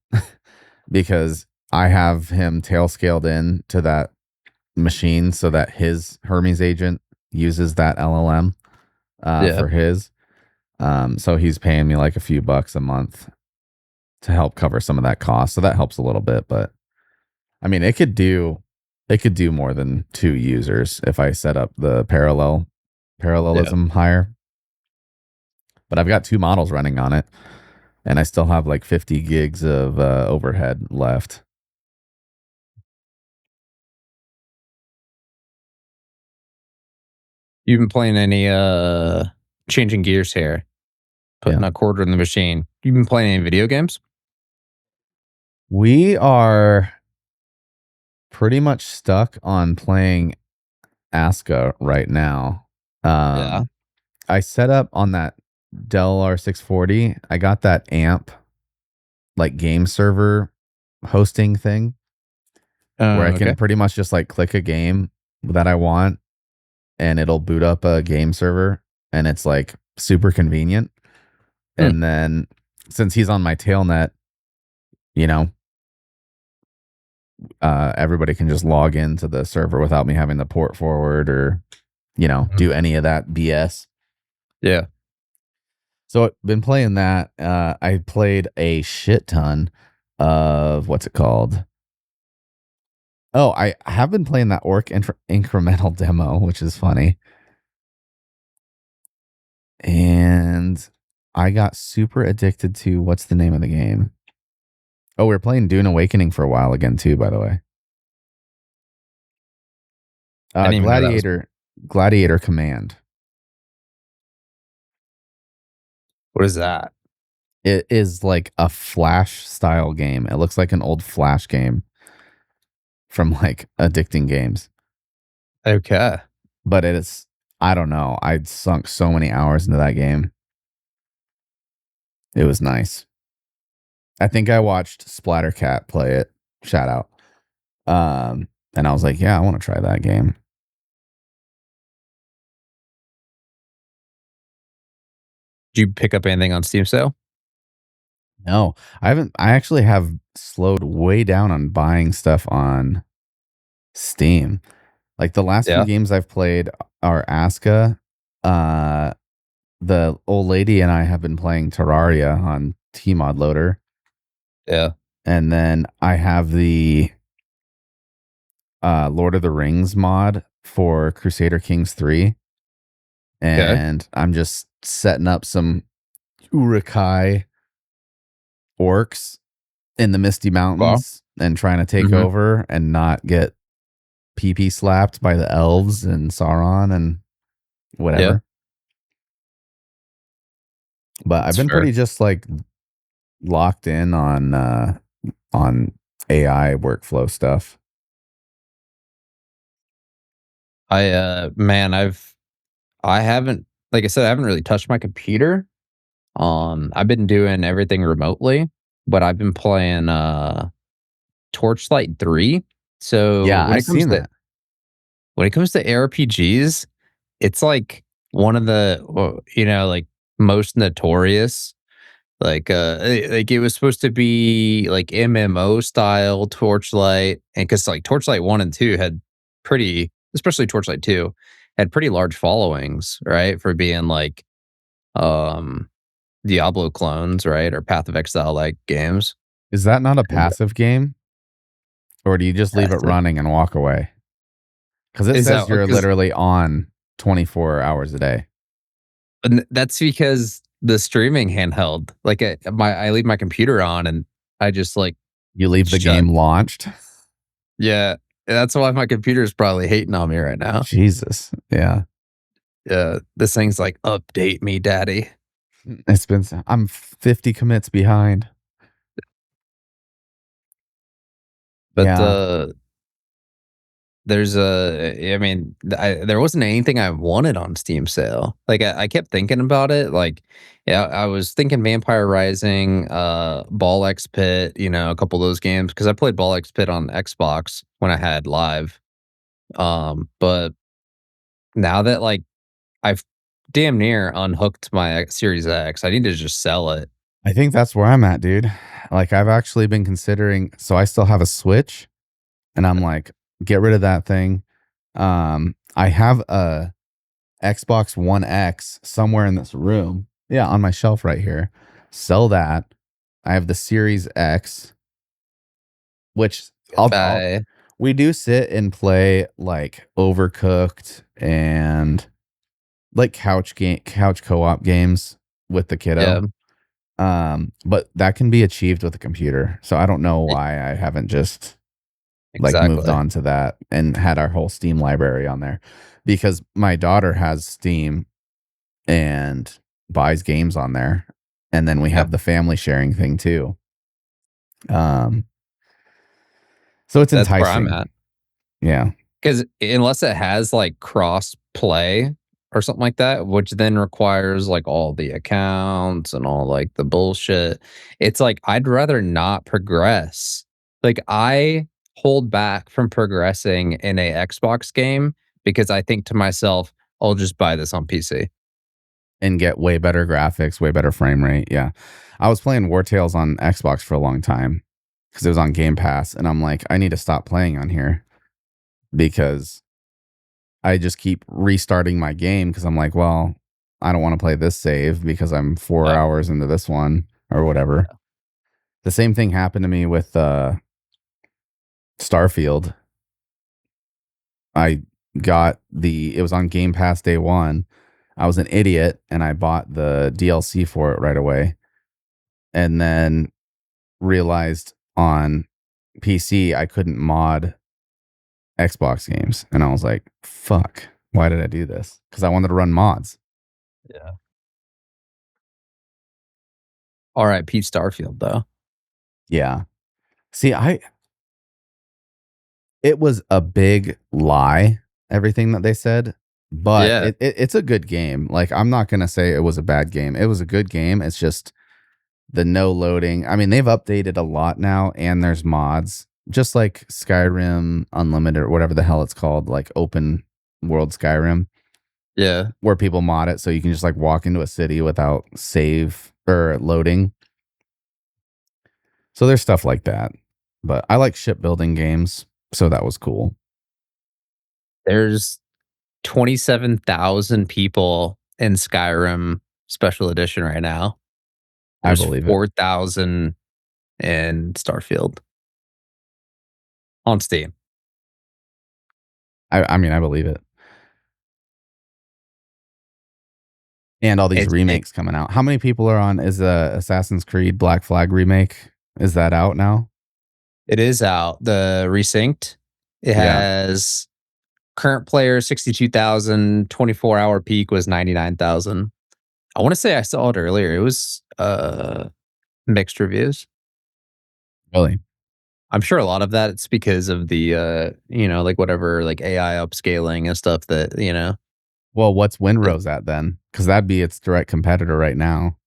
because I have him tail scaled in to that machine so that his Hermes agent uses that LLM yeah, for his. So he's paying me like a few bucks a month to help cover some of that cost. So that helps a little bit, but I mean, it could do more than two users if I set up the yeah. parallelism higher. But I've got two models running on it, and I still have like 50 gigs of overhead left. You've been playing any changing gears here, Yeah, putting a quarter in the machine. You've been playing any video games? we are pretty much stuck on playing Aska right now. Yeah. Um, I set up on that Dell R640. I got that amp like game server hosting thing where I can Okay. pretty much just like click a game that I want and it'll boot up a game server and it's like super convenient. Hmm. And then since he's on my tailnet, you know, everybody can just log into the server without me having to port forward or, Mhm. do any of that BS. Yeah. So I've been playing that. I played a shit ton of what's it called? Oh, I have been playing that incremental demo, which is funny. And I got super addicted to what's the name of the game? Oh, we were playing Dune Awakening for a while again too, by the way. I didn't even know that was. Gladiator Command. What is that? It is like a Flash style game. It looks like an old Flash game from like addicting games. Okay. But it is, I don't know. I'd sunk so many hours into that game. It was nice. I think I watched Splattercat play it. Shout out. And I was like, yeah, I want to try that game. Did you pick up anything on Steam sale? No, I haven't. I actually have slowed way down on buying stuff on Steam. Like the last few Yeah. games I've played are Aska. Uh, the old lady and I have been playing Terraria on Tmod Loader, Yeah. and then I have the Lord of the Rings mod for Crusader Kings 3, Okay. and I'm just setting up some Urukai orcs in the Misty Wow. Mountains and trying to take Mhm. over and not get PP slapped by the elves and Sauron and Yeah. whatever. But I've That's been fair. pretty just like locked in on AI workflow stuff. Man, I haven't, like I said, I haven't really touched my computer. I've been doing everything remotely, but I've been playing Torchlight 3. So Yeah, I've seen that. when it comes to ARPGs, it's like one of the like most notorious. Like it was supposed to be like MMO style Torchlight, and because like Torchlight 1 and 2 had pretty, especially Torchlight 2, had pretty large followings, right? For being like um Diablo clones, right? Or Path of Exile like games. Is that not a And passive game? Or do you just leave it passive running and walk away? Because it is says that you're because literally on 24 hours a day. that's because the streaming handheld, like I leave my computer on and I just like You leave the shut. game launched. Yeah. That's why my computer's probably hating on me right now. Jesus. Yeah. Yeah, this thing's like, "Update me, daddy." I'm 50 commits behind. But, Yeah. there's I mean, there wasn't anything I wanted on Steam sale. Like, I kept thinking about it, like, yeah, I was thinking Vampire Rising, Ball X Pit, a couple of those games because I played Ball X Pit on Xbox when I had live. But now that, like, I've damn near unhooked my Series X, I need to just sell it. I think that's where I'm at, dude. Like I've actually been considering so I still have a Switch and I'm like, get rid of that thing. I have a Xbox One X somewhere in this room. Yeah, on my shelf right here. Sell that. I have the Series X, which I'll I we do sit and play like Overcooked and like couch co-op games with the Yeah, kiddo. But that can be achieved with a computer. So I don't know e why I haven't just like moved exactly. on to that and had our whole Steam library on there because my daughter has Steam and buys games on there. And then we Yeah, have the family sharing thing too. Um, so it's that's where I'm enticing. at. Yeah. Because unless it has, like, cross play or something like that, which then requires, like, all the accounts and all, like, the bullshit, it's like, I'd rather not progress. Like, I hold back from progressing in a Xbox game because I think to myself, "I'll just buy this on PC." And get way better graphics, way better frame rate. Yeah. I was playing War Tales on Xbox for a long time because it was on Game Pass. And I'm like, I need to stop playing on here because I just keep restarting my game because I'm like, well, I don't want to play this save because I'm 4 hours into this one or whatever. The same thing happened to me with Starfield. I it was on Game Pass day one. I was an idiot and I bought the DLC for it right away. And then realized on PC I couldn't mod Xbox games. And I was like, fuck, why did I do this? Because I wanted to run mods. Yeah. RIP Starfield, though. Yeah. See, it was a big lie, everything that they said, but Yeah, it's a good game. Like, I'm not going to say it was a bad game. It was a good game. It's just the no loading. I mean, they've updated a lot now and there's mods, just like Skyrim Unlimited or whatever the hell it's called, like open world Skyrim, yeah. where people mod it so you can just like walk into a city without save or loading. So there's stuff like that. But I like shipbuilding games, so that was cool. There's 27,000 people in Skyrim Special Edition right now. I There's believe it. 4,000 in Starfield on Steam. I mean, I believe it. And all these It remakes coming out. How many people are on is Assassin's Creed Black Flag remake? Is that out now? it is out. The Resynced, it Yeah. has current players 62,000, 24-hour peak was 99,000. I wanna say I saw it earlier. It was, mixed reviews. Really? I'm sure a lot of that it's because of the, like, whatever, like, AI upscaling and stuff that. Well, what's That Windrose at then? Because that'd be its direct competitor right now.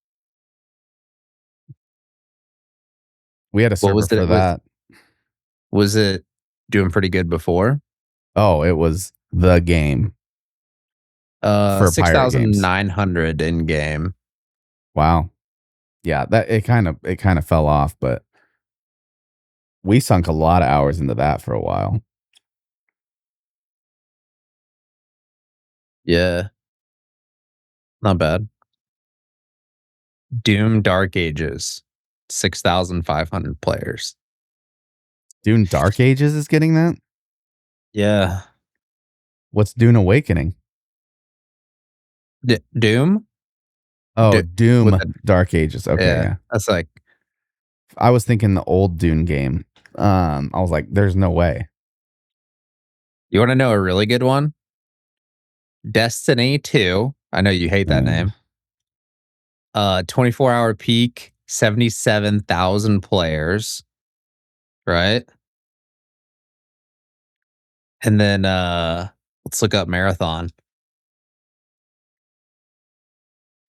We had a what server was for it was that. was it doing pretty good before? Oh, it was the game for pirate games. 6,900 in game. Wow. Yeah, that it kind of fell off, but we sunk a lot of hours into that for a while. Yeah, not bad. Doom Dark Ages, 6,500 players. Dune Dark Ages is getting that? Yeah. What's Dune Awakening? Doom? Oh, D with Doom a Dark Ages. Okay, yeah, yeah. that's like I was thinking the old Dune game. I was like, there's no way. You wanna know a really good one? Destiny 2. I know you hate that Uh, name. 24-hour peak, 77,000 players, right? And then, let's look up Marathon.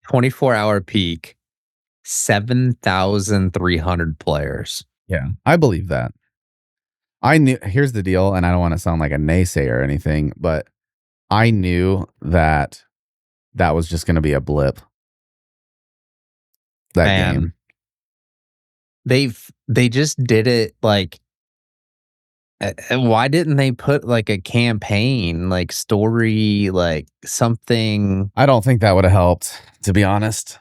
24-hour peak, 7,300 players. yeah, I believe that. I knew. Here's the deal, and I don't want to sound like a naysayer or anything, but I knew that that was just going to be a blip. That game. Man, they just did it like why didn't they put like a campaign, like story, like something? I don't think that would have helped, to be honest.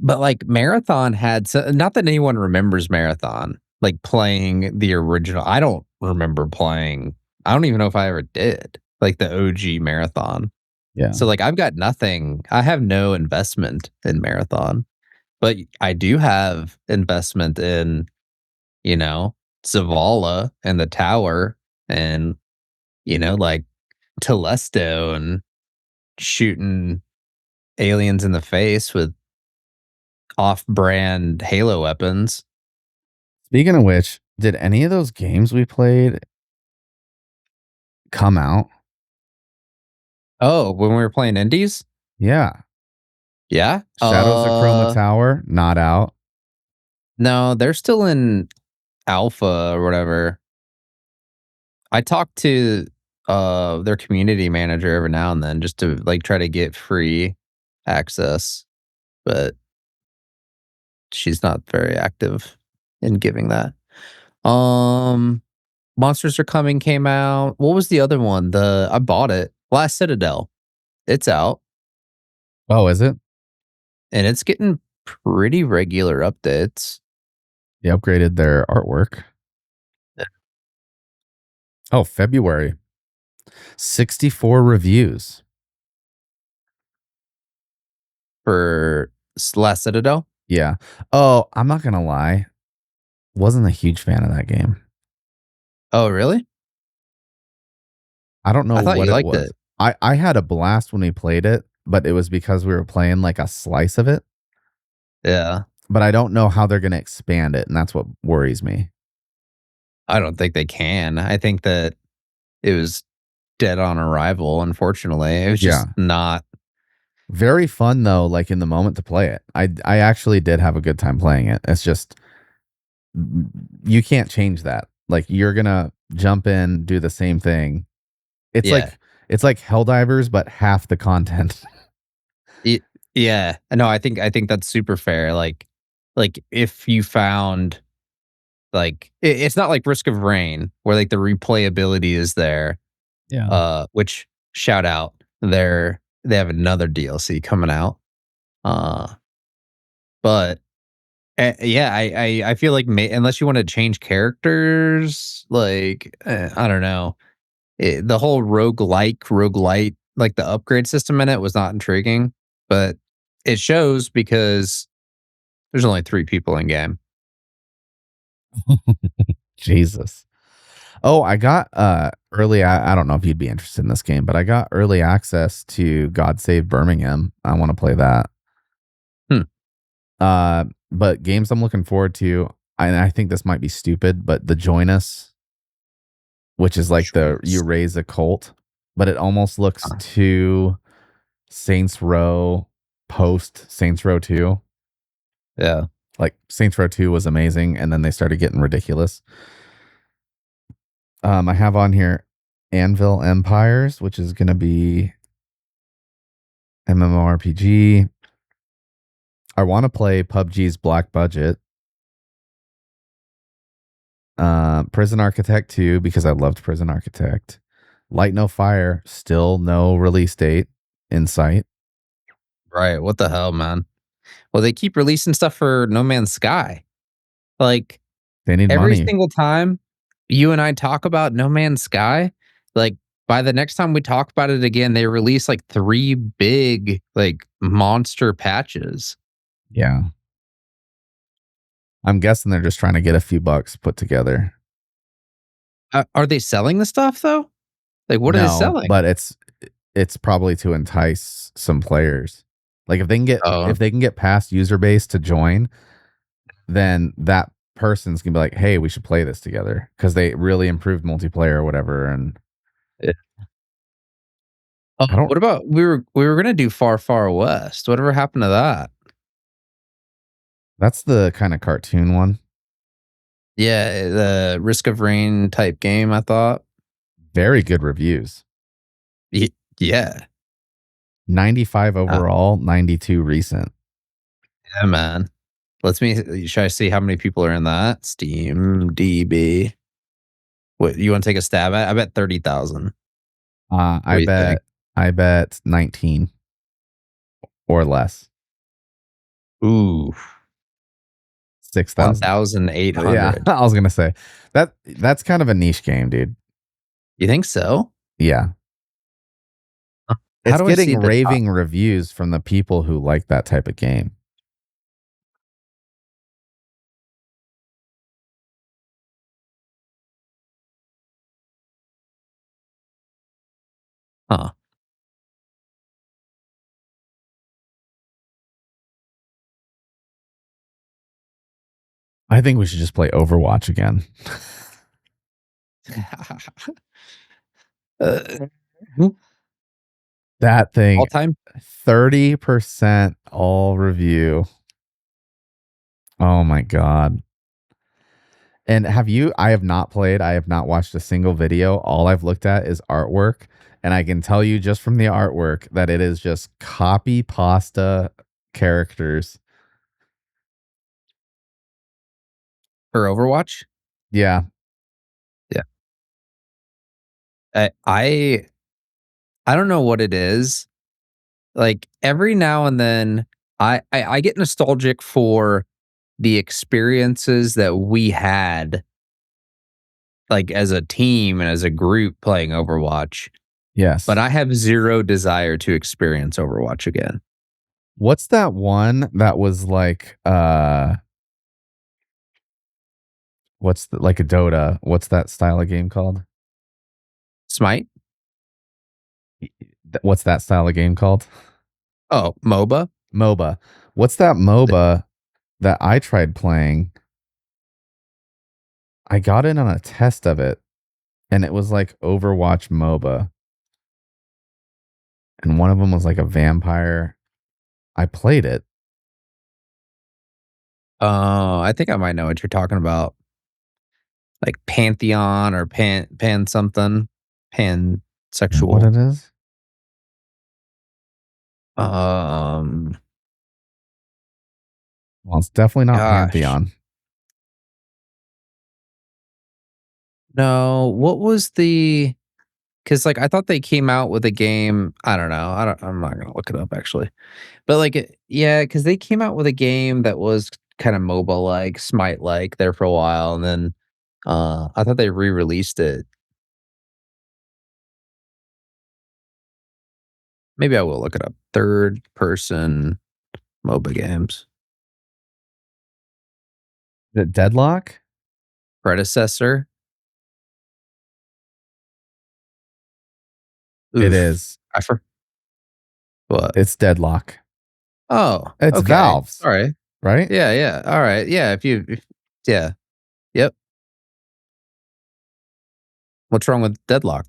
But like Marathon had not that anyone remembers Marathon, like playing the original. I don't remember playing. I don't even know if I ever did like the OG Marathon. Yeah. So like I've got nothing. I have no investment in Marathon, but I do have investment in, you know, Zavala and the Tower and, like Telesto and shooting aliens in the face with off-brand Halo weapons. Speaking of which, did any of those games we played come out? Oh, when we were playing indies? Yeah. Yeah. Shadows of Chroma Tower, not out. No, they're still in alpha or whatever. I talk to their community manager every now and then just to like try to get free access, but she's not very active in giving that. Um Monsters Are Coming came out. What was the other one? I bought it. Last Citadel. It's out Oh, is it? and it's getting pretty regular updates They upgraded their artwork. Oh, February. 64 reviews. for Last Citadel. Yeah. Oh, I'm not going to lie. Wasn't a huge fan of that game. Oh, really? I don't know I thought what you it liked was. it. I had a blast when we played it, but it was because we were playing like a slice of it. Yeah. But I don't know how they're going to expand it, and that's what worries me. I don't think they can. I think that it was dead on arrival, unfortunately. It was Yeah. just not. Very fun though, like in the moment to play it. I actually did have a good time playing it. It's just you can't change that. Like you're gonna jump in, do the same thing. It's Yeah. like it's like Helldivers, but half the content. Y yeah. No, I think that's super fair. Like, if you found, like it's not like Risk of Rain where, like, the replayability is there, Yeah. which shout out, they have another DLC coming out, uh, but, yeah, I feel like unless you wanna change characters, like, I don't know. The whole roguelite, like, the upgrade system in it was not intriguing, but it shows because there's only 3 people in game. Jesus. Oh, I got I don't know if you'd be interested in this game, but I got early access to God Save Birmingham. I want to play that. Hmm. But games I'm looking forward to, and I think this might be stupid, but the Join Us, which is like the you Choice. raise a cult, but it almost looks too Saints Row post Saints Row 2. Yeah. Like Saints Row 2 was amazing, and then they started getting ridiculous. I have on here Anvil Empires, which is going to be MMORPG. I want to play PUBG's Black Budget. Prison Architect 2, because I loved Prison Architect. Light No Fire, still no release date in sight. Right, what the hell, man? Well, they keep releasing stuff for No Man's Sky. Like, They need every money. single time you and I talk about No Man's Sky, like, by the next time we talk about it again, they release, like, 3 big, like, monster patches. Yeah. I'm guessing they're just trying to get a few bucks put together. Are they selling the stuff, though? Like, what are they No, selling? but it's probably to entice some players. Like Oh, if they can get past user base to join, then that person's gonna be like, "Hey, we should play this together," because they really improved multiplayer or whatever. And yeah. Oh, I don't. what about we were gonna do Far Far West. Whatever happened to that? That's the kind of cartoon one. Yeah, the Risk of Rain type game, I thought. Very good reviews. Ye yeah. 95 Uh, overall, 92 recent. yeah, man. Should I see how many people are in that? Steam DB. What you wanna take a stab at? I bet 30,000. What I do you think? bet 19 or less. Ooh, 6,000. Yeah, 1,800. I was gonna say that's kind of a niche game, dude. You think so? Yeah. How It's do I see getting the top? raving reviews from the people who like that type of game. Huh. I think we should just play Overwatch again. Uh, That thing, all-time 30% all review. Oh my god. And I have not played, I have not watched a single video. All I've looked at is artwork, and I can tell you just from the artwork that it is just copy pasta characters. for Overwatch? Yeah. Yeah. I I I don't know what it is. Like, every now and then, I get nostalgic for the experiences that we had, like, as a team and as a group playing Overwatch, but Yes. I have 0 desire to experience Overwatch again. What's that one that was like like a Dota? What's that style of game called? Smite? What's that style of game called? Oh, MOBA? MOBA. What's that MOBA that I tried playing? I got in on a test of it, and it was like Overwatch MOBA, and one of them was like a vampire. I played it. Oh, I think I might know what you're talking about. Like Pantheon or Pan something, Is that what pansexual. it is? Um, Well, it's definitely not gosh, Pantheon. no. What was the? Because like I thought they came out with a game. I don't know. I'm not gonna look it up actually. But like, yeah, because they came out with a game that was kind of mobile like, Smite like there for a while, and then I thought they re-released it. Maybe I will look it up. Third person MOBA games Is it Deadlock? predecessor. It Oof, is. I for what? It's Deadlock. Oh, It's okay. Valve's, All right. right? Yeah, yeah. All right. Yeah, yeah. Yep. What's wrong with Deadlock?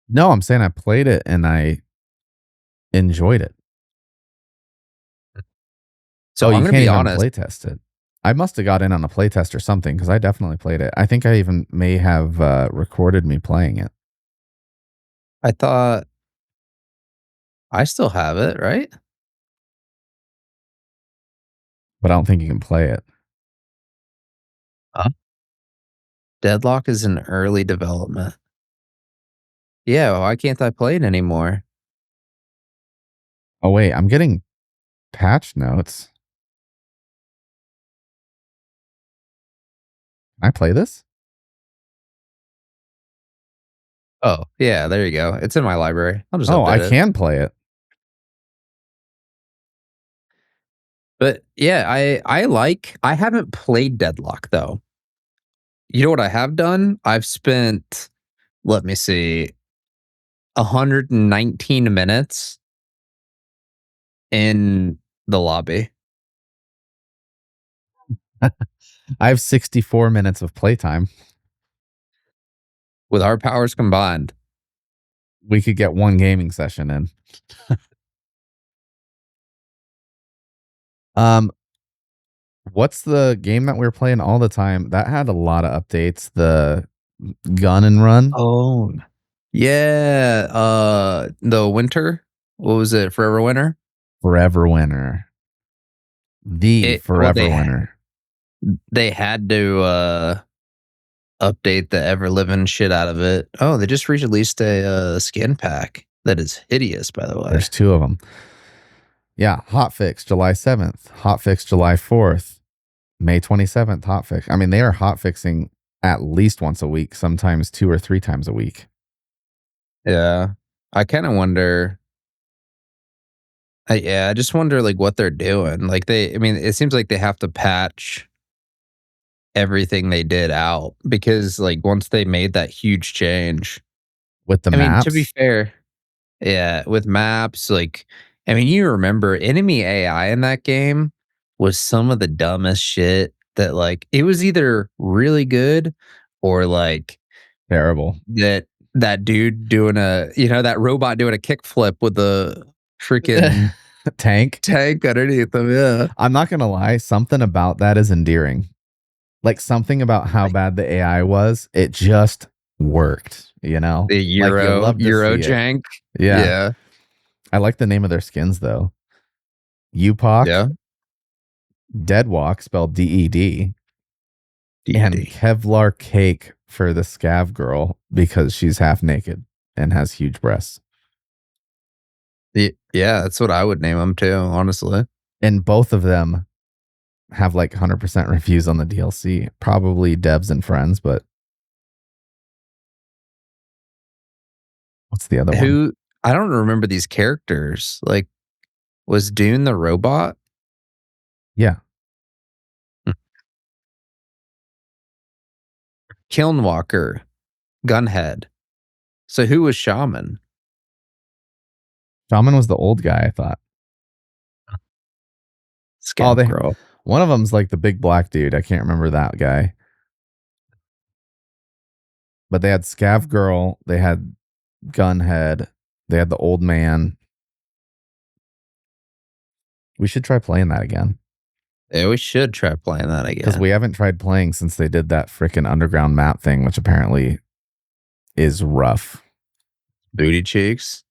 No, I'm saying I played it and I enjoyed it. So Oh, I'm you gonna can't be even honest. play test it. I must have got in on a play test or something because I definitely played it. I think I even may have recorded me playing it, I thought I still have it, right? but I don't think you can play it. Huh? Deadlock is in early development. Yeah, why can't I play it anymore? Oh, wait, I'm getting patch notes. Can I play this? Oh, yeah, there you go. It's in my library. I'll just Oh, I update it. can play it. But yeah, I haven't played Deadlock though. You know what I have done? I've spent let me see, 119 minutes in the lobby I have 64 minutes of playtime. with our powers combined. We could get one gaming session in. Um, what's the game that we were playing all the time? That had a lot of updates. The Gun and Run, Oh. Yeah, the winter? What was it? Forever Winter? Forever Winner, the Well, Forever Winner. they had to, update the ever living shit out of it. Oh, they just released a, skin pack that is hideous, by the way. There's two of them. Yeah, hotfix July 7th, hotfix July 4th, May 27th, hotfix. I mean, they are hotfixing at least once a week, sometimes 2 or 3 times a week. Yeah. I kinda wonder I just wonder, like, what they're doing. Like, I mean, it seems like they have to patch everything they did out because, like, once they made that huge change With the I mean, to be maps, fair yeah, with maps, like, I mean, you remember enemy AI in that game was some of the dumbest shit that, like, it was either really good or, like, terrible. that dude doing that robot doing a kickflip with the freaking Tank. tank underneath him, yeah. I'm not going to lie, something about that is endearing. Like something about how Like, bad the AI was, it just worked, the Like you love to Euro see it. jank. Yeah. Yeah, I like the name of their skins though. UPOC, yeah, Deadwalk spelled DED, and deity. Kevlar Cake for the Scav girl because she's half naked and has huge breasts. Yeah, that's what I would name him too, honestly. And both of them have like 100% reviews on the DLC. Probably devs and friends, but what's the other one? Who I don't remember these characters. Like, was Dune the robot? Yeah. Hmm. Kilnwalker, Gunhead. So who was Shaman? Shaman was the old guy, I thought. Oh, Scav Girl. one of them's like the big black dude. I can't remember that guy. But they had Scav Girl, they had Gunhead, they had the old man. We should try playing that again Yeah, we should try playing that because again. we haven't tried playing since they did that freaking underground map thing, which apparently is rough. Booty cheeks.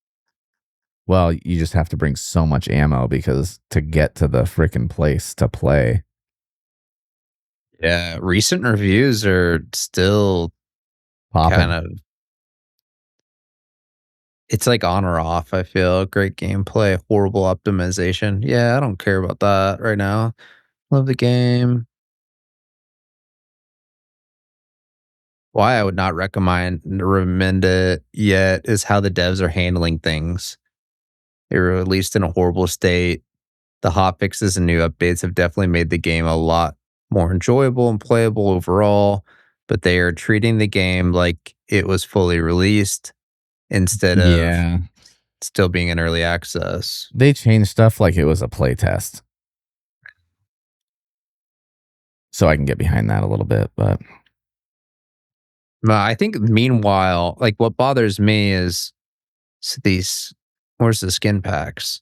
Well, you just have to bring so much ammo because to get to the freaking place to play. Yeah, recent reviews are still kind Popping. of it's like on or off, I feel. Great gameplay, horrible optimization. Yeah, I don't care about that right now. Love the game. Why I would not recommend it yet is how the devs are handling things. They were released in a horrible state. The hot fixes and new updates have definitely made the game a lot more enjoyable and playable overall, but they are treating the game like it was fully released instead of Yeah. still being in early access. They changed stuff like it was a playtest. So I can get behind that a little bit, but But I think meanwhile, like what bothers me is these where's the skin packs?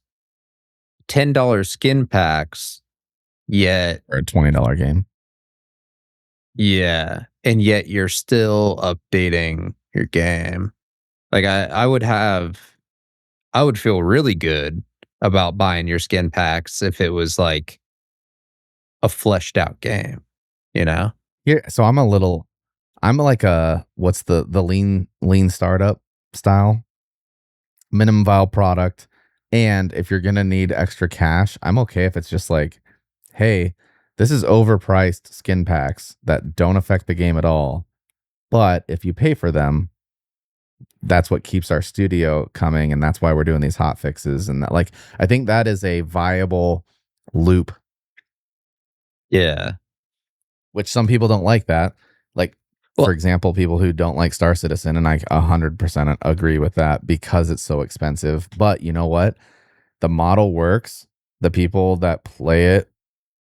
$10 skin packs, yet for a $20 game. yeah, and yet you're still updating your game. Like I would feel really good about buying your skin packs if it was like a fleshed out game, you know? Here, so I'm like a what's the lean startup style, minimum viable product. And if you're gonna need extra cash, I'm okay if it's just like, hey, this is overpriced skin packs that don't affect the game at all. But if you pay for them, that's what keeps our studio coming, and that's why we're doing these hot fixes. And that, like, I think that is a viable loop, Yeah. which some people don't like that. Like for Well, example, people who don't like Star Citizen, and I 100% agree with that because it's so expensive. But you know what? The model works. The people that play it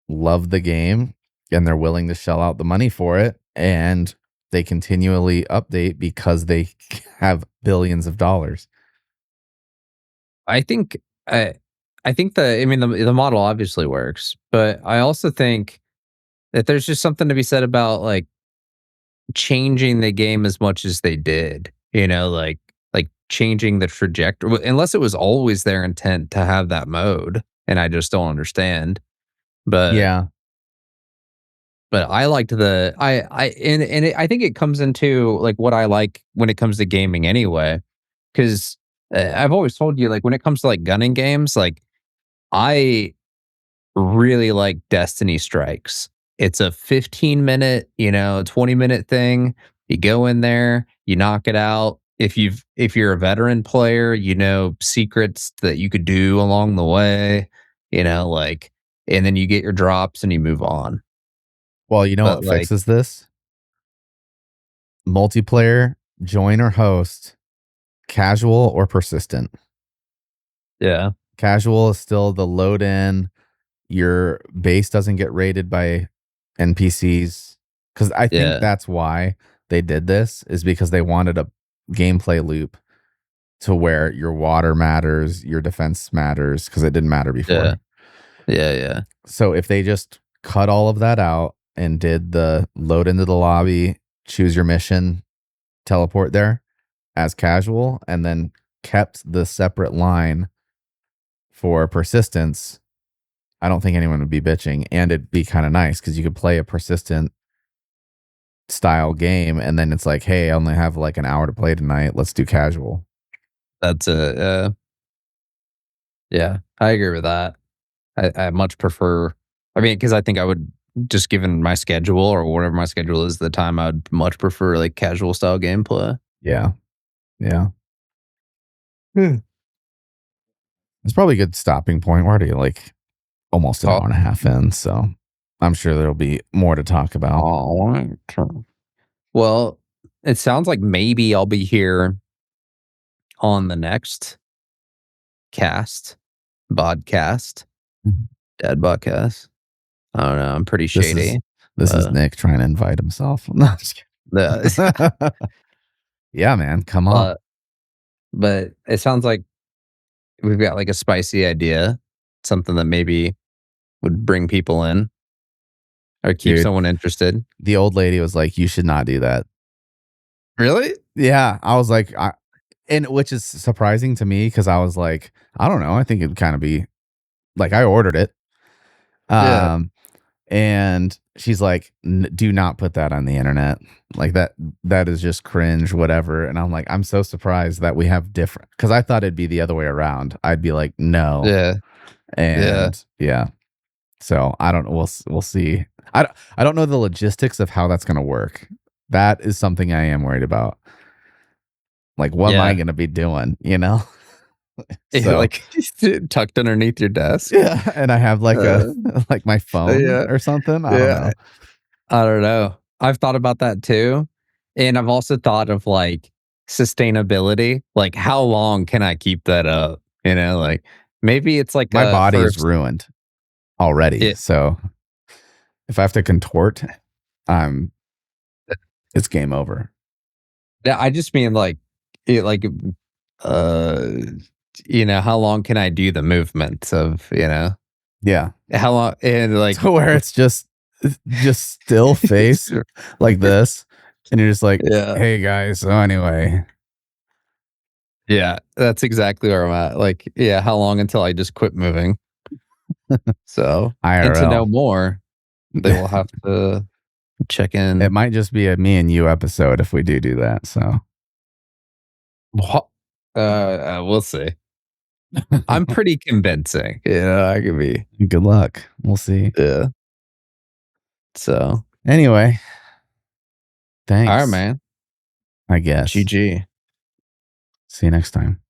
love the game and they're willing to shell out the money for it. And they continually update because they have billions of dollars. I think I I think I mean, the model obviously works, but I also think that there's just something to be said about, like, changing the game as much as they did, like changing the trajectory unless it was always their intent to have that mode, and I just don't understand. But Yeah. I liked the I and it, I think it comes into like what I like when it comes to gaming anyway, because I've always told you like when it comes to like gunning games, like I really like Destiny Strikes. It's a 15-minute, 20-minute thing. You go in there, you knock it out. If you're a veteran player, you know secrets that you could do along the way, like and then you get your drops and you move on. Well, you know But what like, fixes this? Multiplayer, join or host, casual or persistent. yeah, Casual is still the load in. Your base doesn't get raided by NPCs. Because I think yeah, that's why they did this, is because they wanted a gameplay loop to where your water matters, your defense matters, because it didn't matter yeah, before. yeah. So if they just cut all of that out and did the load into the lobby, choose your mission, teleport there as casual, and then kept the separate line for persistence, I don't think anyone would be bitching. And it'd be kind of nice because you could play a persistent style game and then it's like, hey, I only have like an hour to play tonight. Let's do casual. That's a yeah. I agree with that. I much prefer. I mean, because I think I would just given my schedule or whatever my schedule is, at the time I would much prefer like casual style gameplay. Yeah. Yeah. Hmm. It's probably a good stopping point. We're already like almost an hour Oh, and a half in. So I'm sure there'll be more to talk about. all right. Well, it sounds like maybe I'll be here on the next cast, podcast, Mhm. dad podcast. I don't know. I'm pretty This is shady, this is but Nick trying to invite himself. No, I'm just the kidding. Yeah, man. Come on. but it sounds like we've got like a spicy idea, something that maybe would bring people in or keep Dude. someone interested. The old lady was like, you should not do that. Really? Yeah. I was like, and which is surprising to me because I was like, I don't know. I think it'd kind of be like I ordered it. Yeah. Um, and she's like, do not put that on the internet. Like that is just cringe, whatever. And I'm like, I'm so surprised that we have different because I thought it'd be the other way around. I'd be like, no. Yeah. Yeah. And yeah. So I don't know. We'll see. I don't know the logistics of how that's gonna work. That is something I am worried about. Like, what am I Yeah. gonna be doing? You know? So Like tucked underneath your desk. yeah, and I have like a Uh, like my phone yeah. or something. I don't Yeah. know. I don't know. I've thought about that too. And I've also thought of like sustainability. Like, how long can I keep that up? Like maybe it's like My a body is first. ruined already. It, So if I have to contort, I'm it's game over. yeah, I just mean like, like, uh, how long can I do the movements of, Yeah. how long and like, To where it's just still face like this, and you're just like, yeah, hey guys. So anyway, yeah, that's exactly where I'm at. Like, yeah, how long until I just quit moving? So, and to know IRL. more, they will have to check It in. might just be a me and you episode if we do that. So We'll see. I'm pretty convincing. I could be. good luck. We'll see. Yeah. So, Anyway, all right, thanks. man. I guess. GG. See you next time.